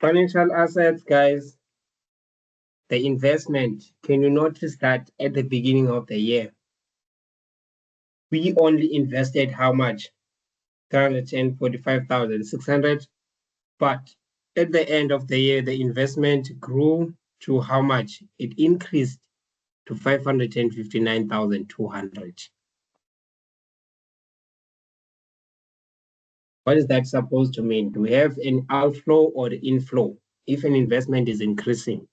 financial assets, guys. The investment, can you notice that at the beginning of the year, we only invested how much? 345,600. But at the end of the year, the investment grew to how much? It increased to 559,200. What is that supposed to mean? Do we have an outflow or inflow if an investment is increasing?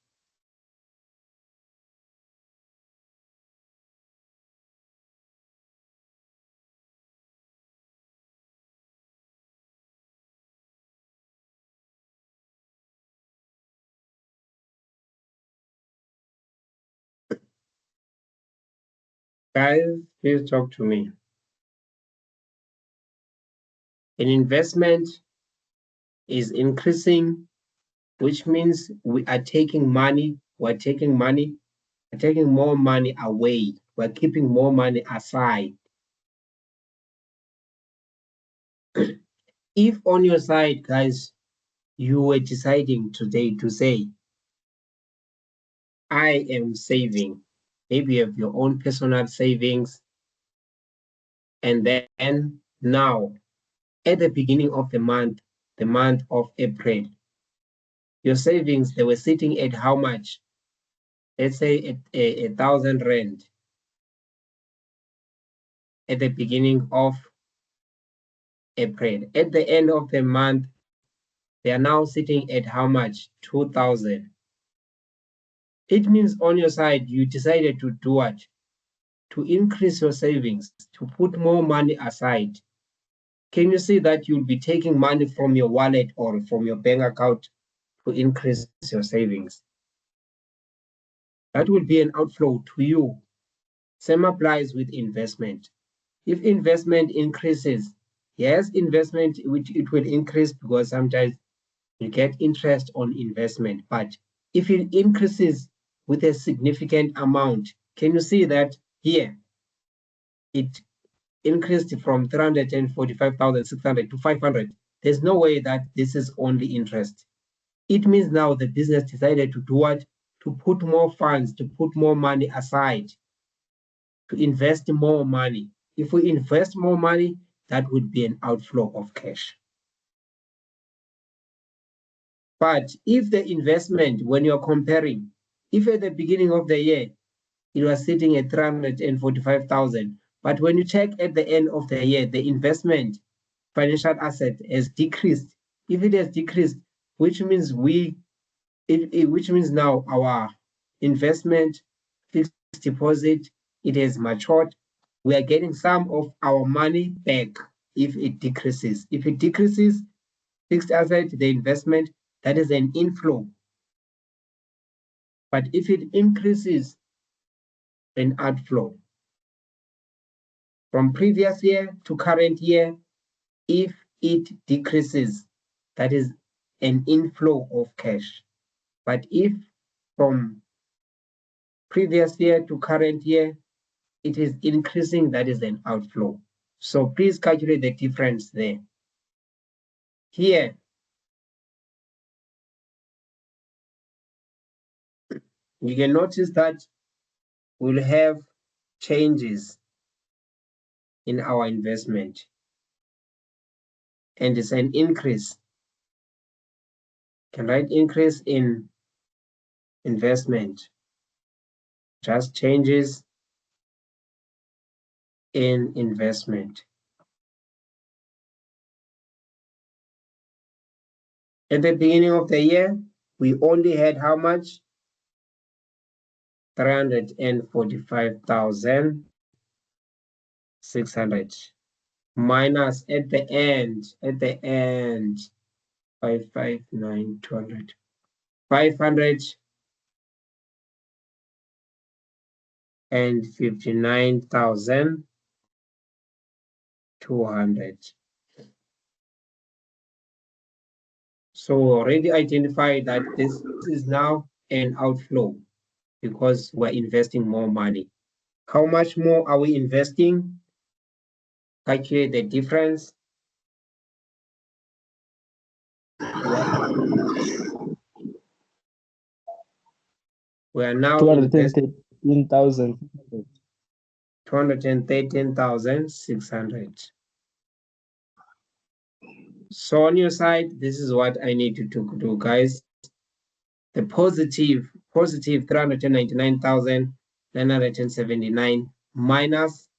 Guys, please talk to me. An investment is increasing, which means we are taking money, we're taking more money away, we're keeping more money aside. If on your side, guys, you were deciding today to say, I am saving, maybe you have your own personal savings, and then now, at the beginning of the month of April, your savings, they were sitting at how much? Let's say at 1,000 rand at the beginning of April. At the end of the month, they are now sitting at how much? 2,000. It means on your side, you decided to do what? To increase your savings, to put more money aside. Can you see that you'll be taking money from your wallet or from your bank account to increase your savings? That will be an outflow to you. Same applies with investment. If investment increases, yes, investment, it will increase because sometimes you get interest on investment. But if it increases with a significant amount, can you see that here it increased from 345,600 to 500? There's no way that this is only interest. It means now the business decided to do what? To put more funds, to put more money aside, to invest more money. If we invest more money, that would be an outflow of cash. But if the investment, when you're comparing, if at the beginning of the year, it was sitting at 345,000, but when you check at the end of the year, the investment financial asset has decreased. If it has decreased, which means which means now our investment fixed deposit, it has matured. We are getting some of our money back if it decreases. If it decreases, fixed asset, the investment, that is an inflow. But if it increases, an outflow. From previous year to current year, if it decreases, that is an inflow of cash. But if from previous year to current year, it is increasing, that is an outflow. So please calculate the difference there. Here, you can notice that we'll have changes in our investment, and it's an increase. You can write increase in investment, just changes in investment. At the beginning of the year, we only had how much? 345,600 minus at the end 559,200 559,200. So we already identified that this is now an outflow because we're investing more money. How much more are we investing? Calculate the difference. We are now 213,000. 213,600. So on your side, this is what I need you to do, guys. The positive 399,979 minus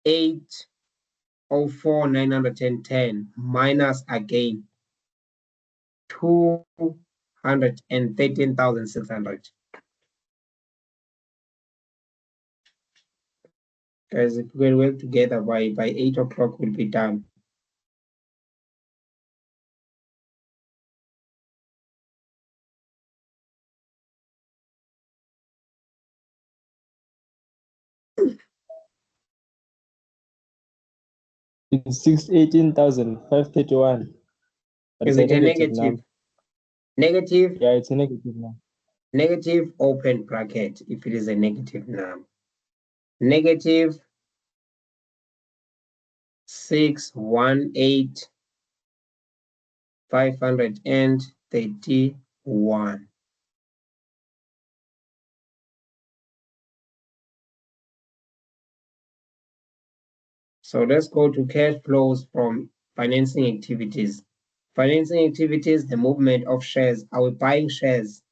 804,910 minus again 213,600. Guys, if we work together by 8 o'clock, we'll be done. It's 618,531. Is it a negative? Negative? Yeah, it's a negative now. Negative open bracket if it is a negative number. Negative 618,531. So let's go to cash flows from financing activities. Financing activities, the movement of shares. Are we buying shares?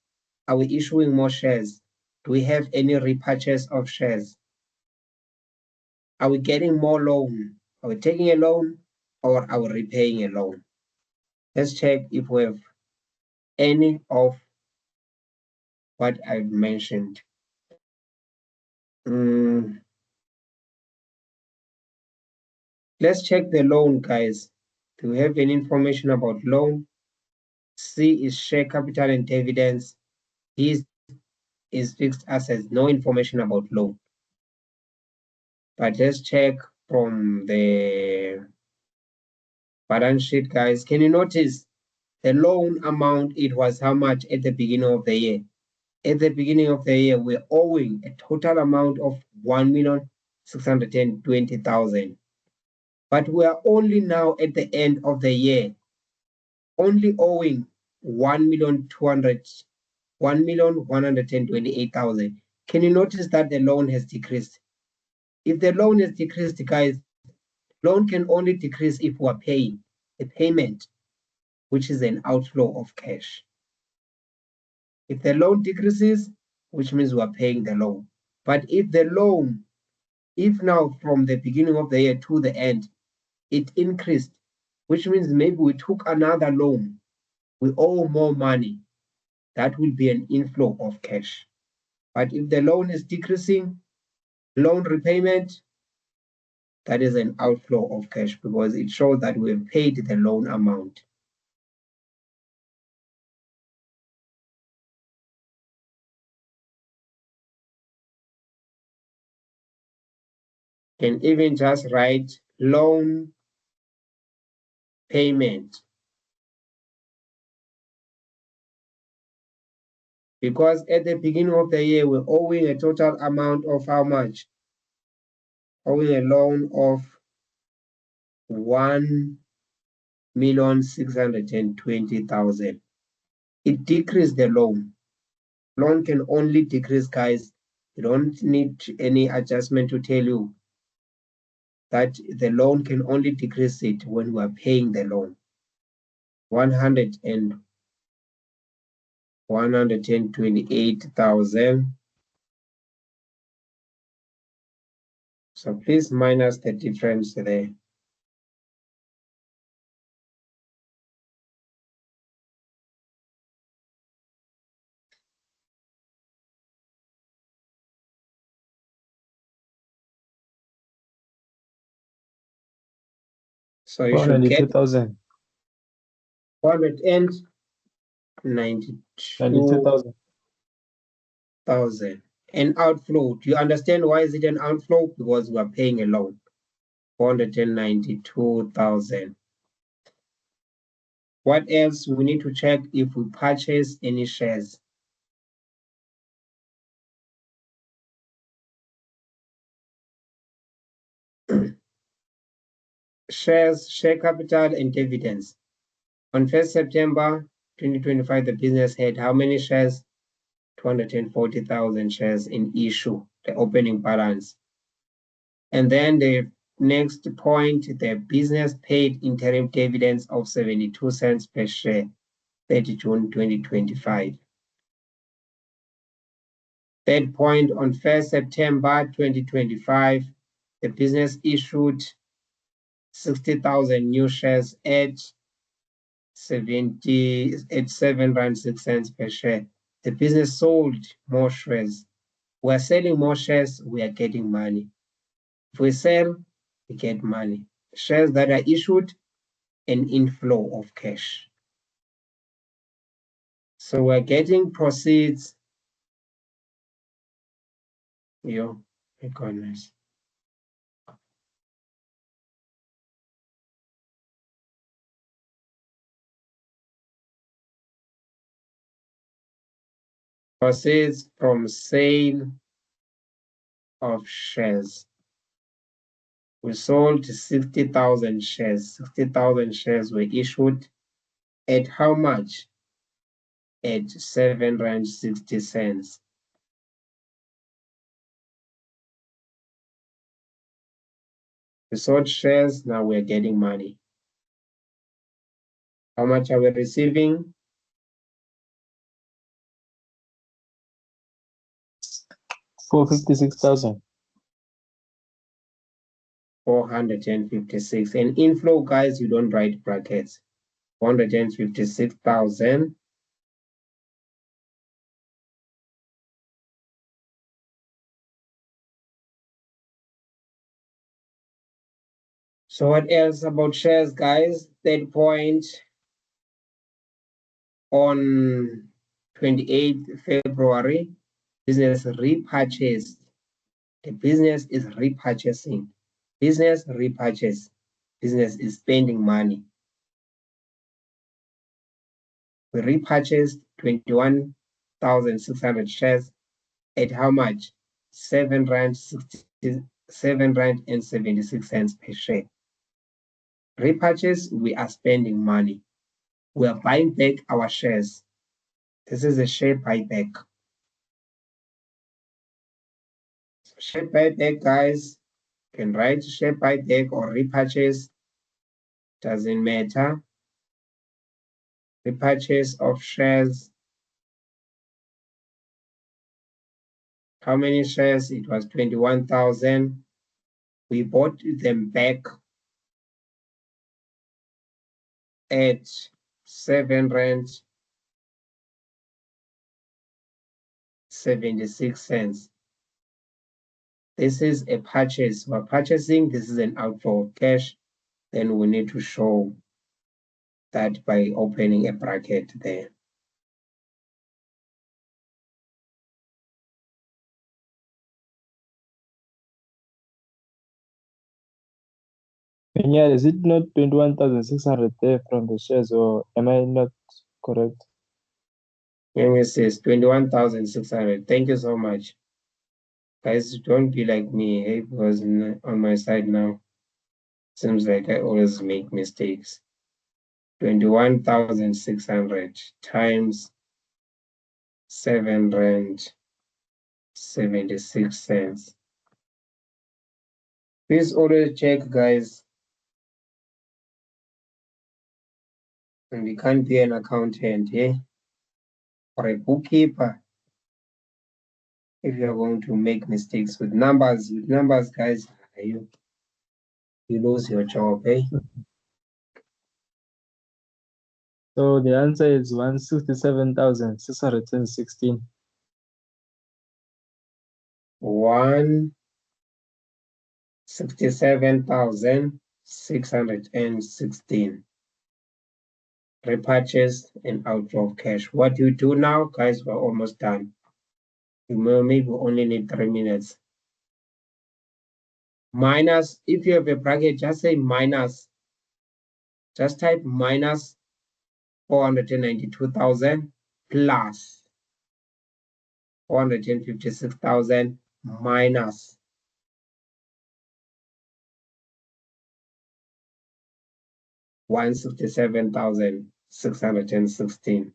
Are we issuing more shares? Do we have any repurchase of shares? Are we getting more loan? Are we taking a loan or are we repaying a loan? Let's check if we have any of what I've mentioned. Let's check the loan, guys. Do we have any information about loan? C is share capital and dividends. D is fixed assets, no information about loan. But let's check from the balance sheet, guys. Can you notice the loan amount? It was how much at the beginning of the year? At the beginning of the year, we're owing a total amount of 1,620,000. But we are only now at the end of the year, only owing 1,128,000. Can you notice that the loan has decreased? If the loan has decreased, guys, loan can only decrease if we are paying a payment, which is an outflow of cash. If the loan decreases, which means we are paying the loan. But if the loan, if now from the beginning of the year to the end, it increased, which means maybe we took another loan, we owe more money, that will be an inflow of cash. But if the loan is decreasing, loan repayment, that is an outflow of cash because it shows that we have paid the loan amount. Can even just write loan payment. Because at the beginning of the year, we're owing a total amount of how much? Owing a loan of 1,620,000. It decreased the loan. Loan can only decrease, guys. You don't need any adjustment to tell you that the loan can only decrease it when we are paying the loan. 128,000. So please minus the difference there. So you should get 492,000. 492,000. An outflow. Do you understand why is it an outflow? Because we are paying a loan. 492,000. What else? We need to check if we purchase any shares. Shares, share capital, and dividends. On 1st September 2025, the business had how many shares? 240,000 shares in issue, the opening balance. And then the next point, the business paid interim dividends of 72 cents per share, 30 June 2025. Third point, on 1st September 2025, the business issued 60,000 new shares at 7 rand 6 cents per share. The business sold more shares. We're selling more shares, we are getting money. If we sell, we get money. Shares that are issued, an inflow of cash. So we're getting proceeds. Yo, my goodness. Proceeds from sale of shares. We sold 60,000 shares. 60,000 shares were issued at how much? At R7.60. We sold shares, now we're getting money. How much are we receiving? 456,000. 456. And inflow, guys, you don't write brackets. 456,000. So what else about shares, guys? Third point, on 28th February, business repurchased. The business is repurchasing. Business repurchase. Business is spending money. We repurchased 21,600 shares at how much? R7.76 per share. Repurchase, we are spending money. We are buying back our shares. This is a share buyback. So share buyback, guys, you can write share buyback or repurchase, doesn't matter. Repurchase of shares. How many shares? It was 21,000. We bought them back at R7.76. This is a purchase. We're purchasing. This is an outflow of cash. Then we need to show that by opening a bracket there. Yeah, is it not 21,600 there from the shares, or am I not correct? It says 21,600. Thank you so much. Guys, don't be like me, hey, because on my side now, seems like I always make mistakes. 21,600 times R7.76. Please always check, guys. And we can't be an accountant, eh? Or a bookkeeper. If you're going to make mistakes with numbers, guys, you lose your job, eh? So the answer is 167,616. 167,616. Repurchased and outflow of cash. What do you do now, guys? We're almost done. Maybe we only need 3 minutes. Minus, if you have a bracket, just say minus. Just type minus 492,000 plus 456,000 minus 167,616.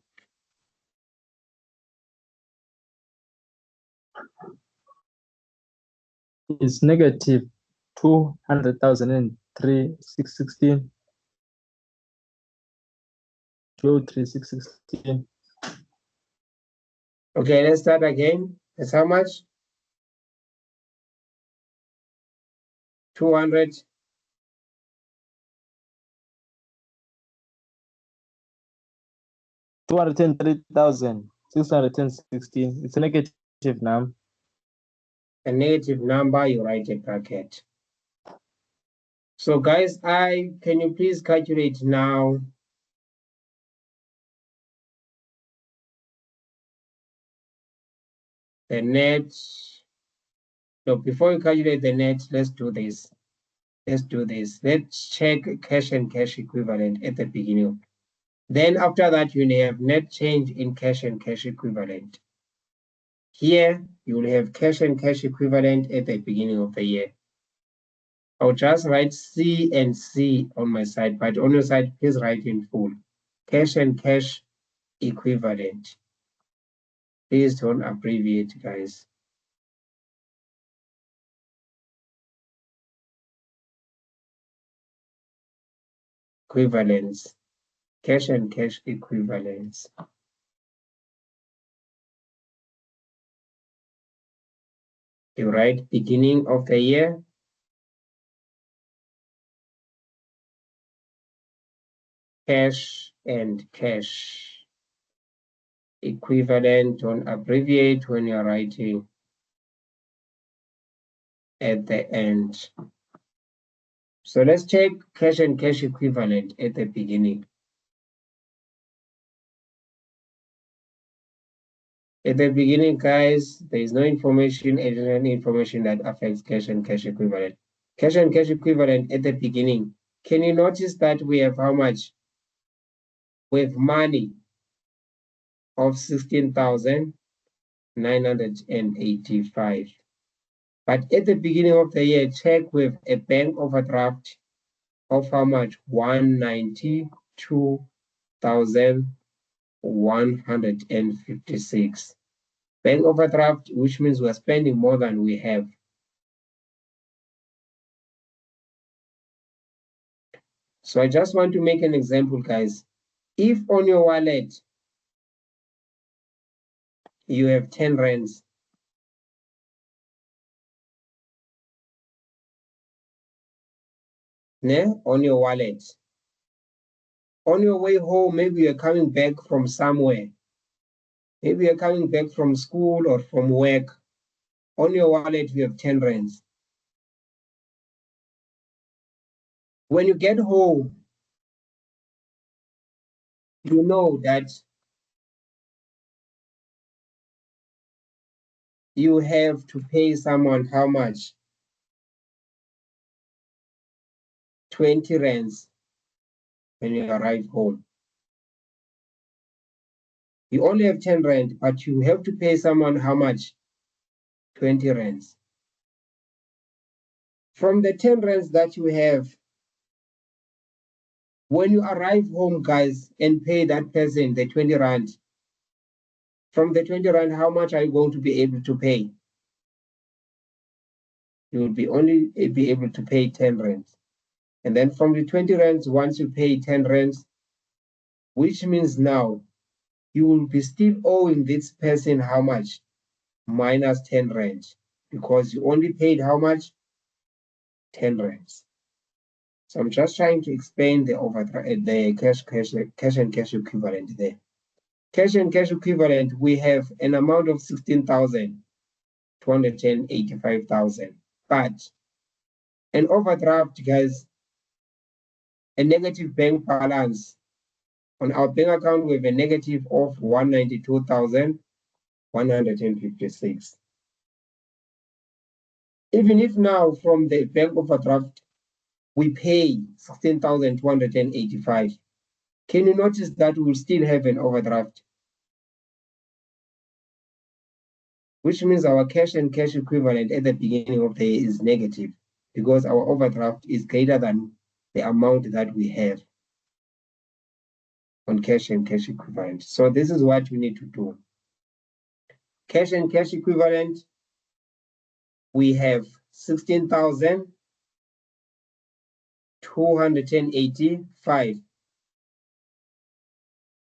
It's negative 200,003,616. 203,616. Okay, let's start again. That's how much? 200. 203,616. It's a negative number. A negative number, you write a bracket. So guys, can you please calculate now the net? So before you calculate the net, let's do this. Let's check cash and cash equivalent at the beginning. Then after that, you will have net change in cash and cash equivalent. Here, you will have cash and cash equivalent at the beginning of the year. I'll just write C and C on my side, but on your side, please write in full. Cash and cash equivalent. Please don't abbreviate, guys. Equivalents. Cash and cash equivalents. You write beginning of the year, cash and cash equivalent. Don't abbreviate when you're writing at the end. So let's check cash and cash equivalent at the beginning. At the beginning, guys, there is no information, additional information that affects cash and cash equivalent. Cash and cash equivalent at the beginning. Can you notice that we have how much? We have money of 16,985. But at the beginning of the year, check with a bank overdraft of how much? 192,156. Bank overdraft, which means we're spending more than we have. So I just want to make an example, guys. If on your wallet, you have 10 rands, on your wallet, on your way home, maybe you're coming back from somewhere. Maybe you're coming back from school or from work. On your wallet, you have 10 rands. When you get home, you know that you have to pay someone how much? 20 rands when you arrive home. You only have 10 rand, but you have to pay someone how much? 20 rands. From the 10 rands that you have, when you arrive home, guys, and pay that person the 20 rand, from the 20 rand, how much are you going to be able to pay? You will be only be able to pay 10 rands. And then from the 20 rands, once you pay 10 rands, which means now you will be still owing this person how much? Minus 10 rand, because you only paid how much? 10 rands. So I'm just trying to explain the the cash and cash equivalent there. Cash and cash equivalent, we have an amount of 16,285,000, but an overdraft, guys, a negative bank balance. On our bank account, we have a negative of 192,156. Even if now from the bank overdraft, we pay 16,285, can you notice that we will still have an overdraft? Which means our cash and cash equivalent at the beginning of the year is negative because our overdraft is greater than the amount that we have on cash and cash equivalent. So this is what we need to do. Cash and cash equivalent, we have 16,285.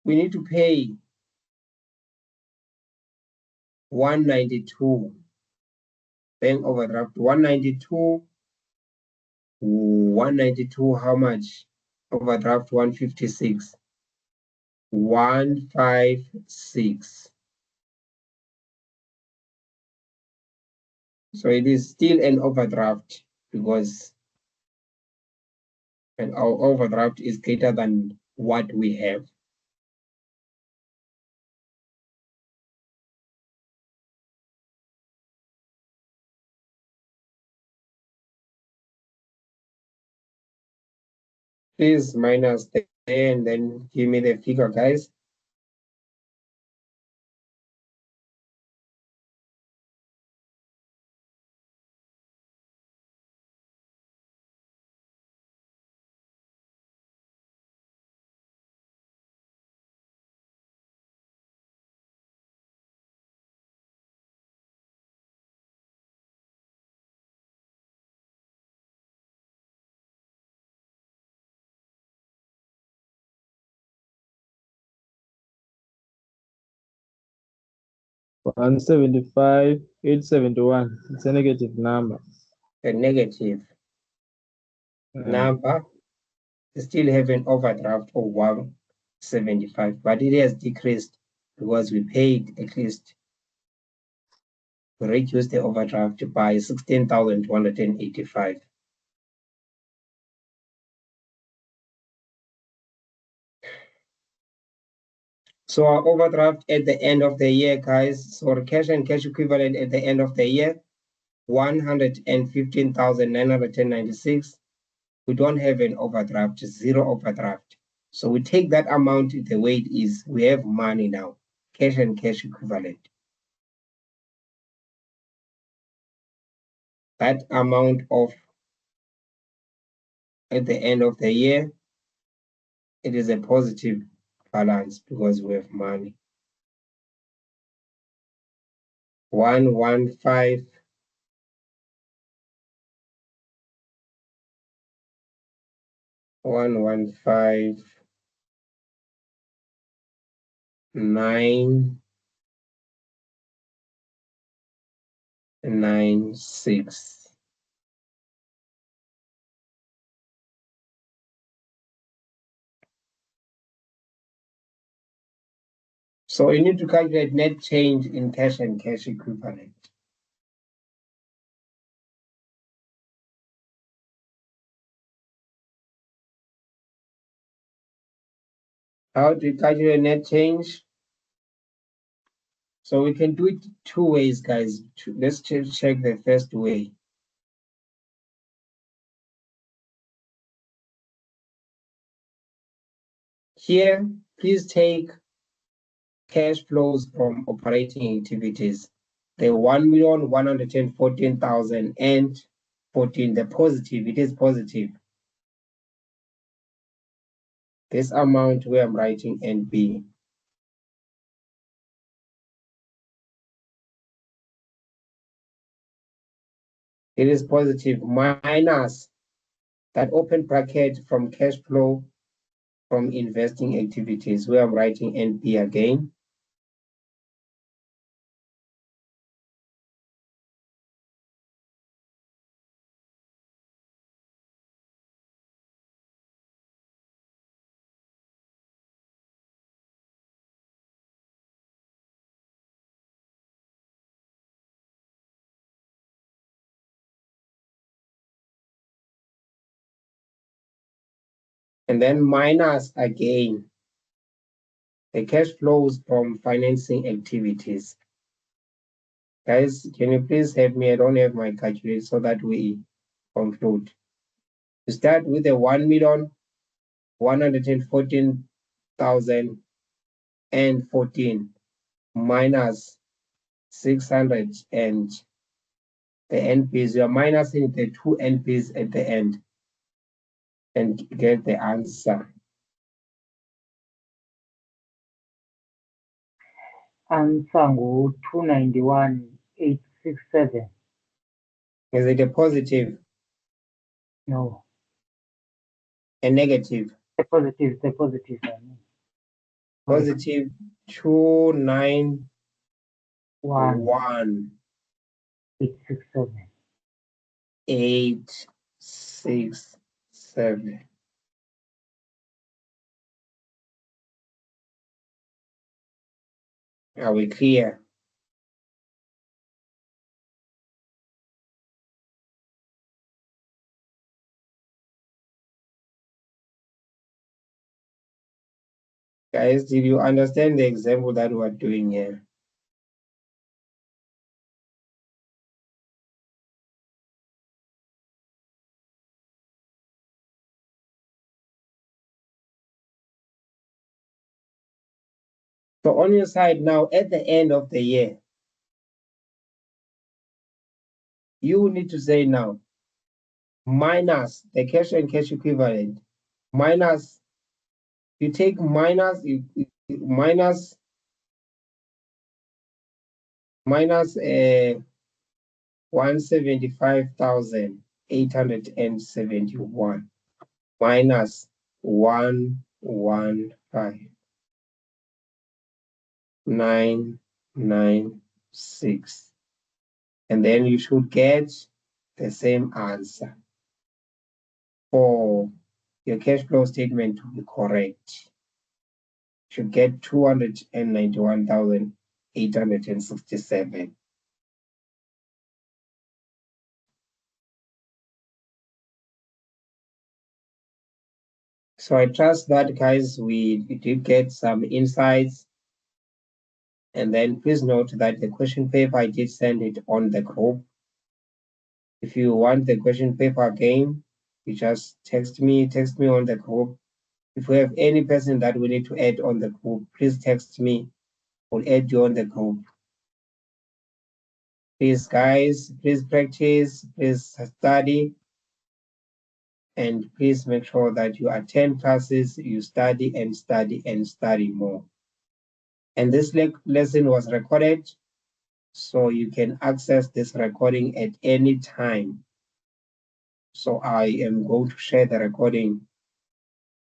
We need to pay 192. Bank overdraft 192, how much? Overdraft 156. 156. So it is still an overdraft because our overdraft is greater than what we have. Please minus there and then give me the figure, guys. 175,871. It's a negative number. A negative number. We still have an overdraft of 175, but it has decreased because we paid at least, we reduced the overdraft by 16,285. So our overdraft at the end of the year, guys, so our cash and cash equivalent at the end of the year, 115,996. We don't have an overdraft, zero overdraft. So we take that amount the way it is. We have money now, cash and cash equivalent. That amount of at the end of the year, it is a positive balance because we have money. 115 115 996. So you need to calculate net change in cash and cash equivalent. How do you calculate net change? So we can do it two ways, guys. Let's check the first way. Here, please take cash flows from operating activities. The 1,114,014, the positive, it is positive. This amount where I'm writing NB. It is positive minus that open bracket from cash flow from investing activities where I'm writing NP again. And then minus again the cash flows from financing activities. Guys, can you please help me? I don't have my calculator so that we conclude. We start with the 1,114,014 minus 600 and the NPs. You are minusing the two NPs at the end and get the answer. Answer ngu-291,867. Is it a positive? No, A negative? the positive. I mean. Positive 291 867. 867. Are we clear? Guys, did you understand the example that we're doing here? So on your side now, at the end of the year, you need to say now, minus the cash and cash equivalent, minus, you take minus 175,871 minus 115,996. 6. And then you should get the same answer for your cash flow statement to be correct. You should get 291,867. So I trust that, guys, we did get some insights. And then please note that the question paper, I did send it on the group. If you want the question paper again, you just text me on the group. If we have any person that we need to add on the group, please text me. We'll add you on the group. Please, guys, please practice, please study, and please make sure that you attend classes, you study and study and study more. And this lesson was recorded, so you can access this recording at any time. So I am going to share the recording.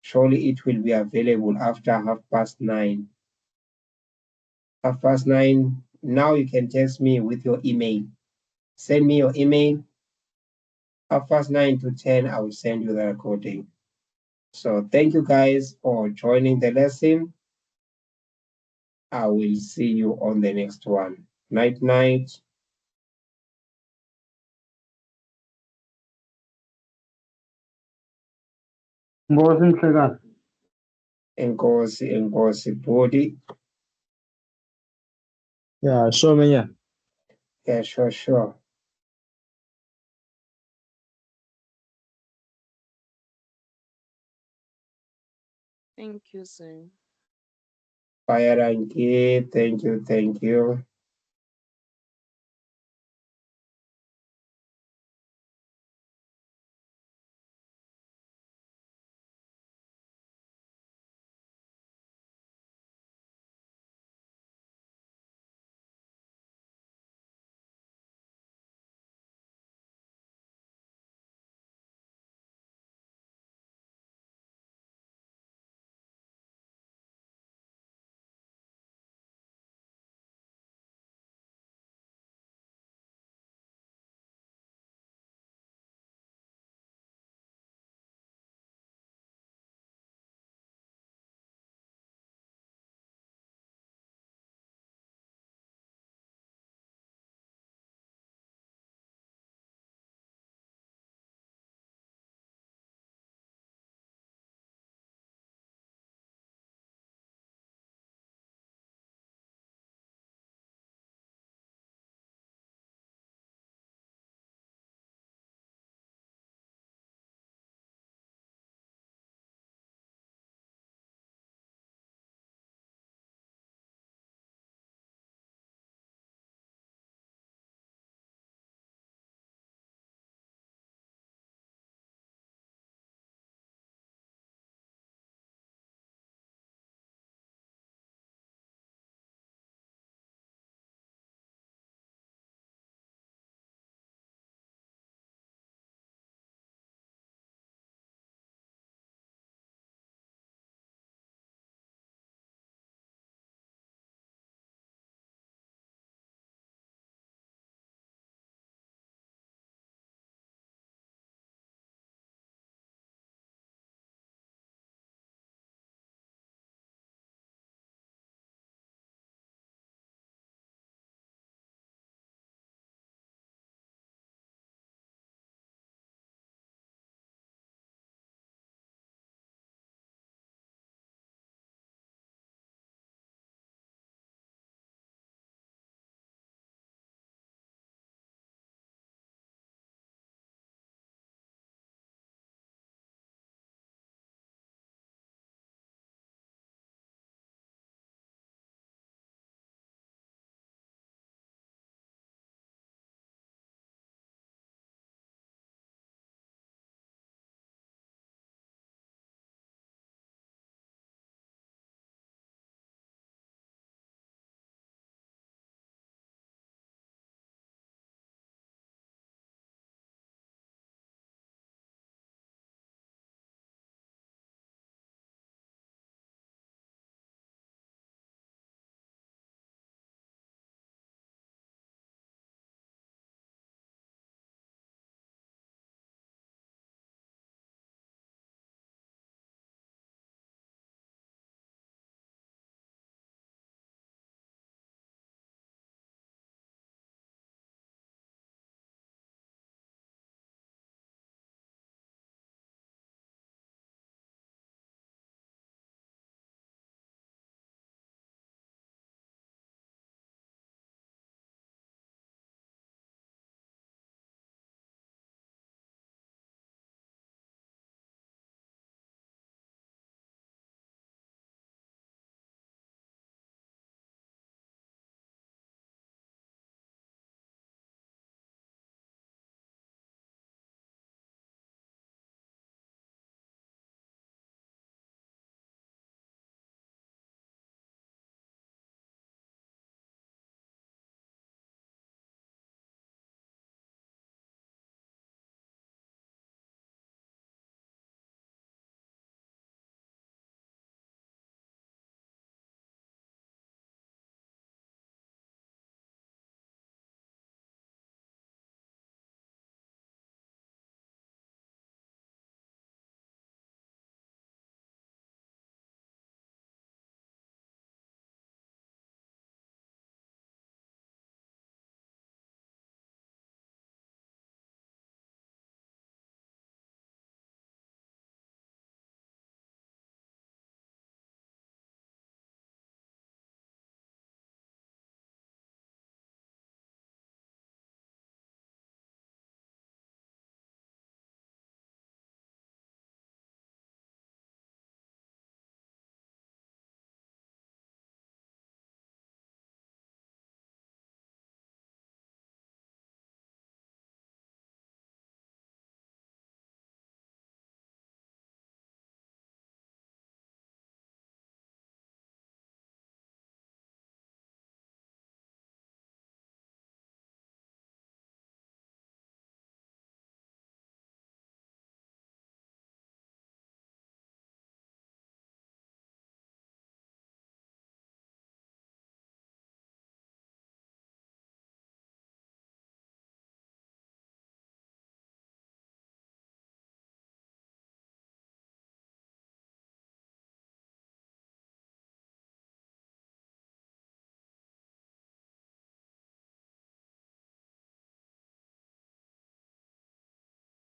Surely it will be available after 9:30. 9:30, now you can text me with your email. Send me your email. 9:30 to 10, I will send you the recording. So thank you guys for joining the lesson. I will see you on the next one. Night, night. Mbozi Mhlekazi. Enkosi Budi. Yeah, show me, yeah. Yeah, sure. Thank you, sir. Bye, Ranki. Thank you.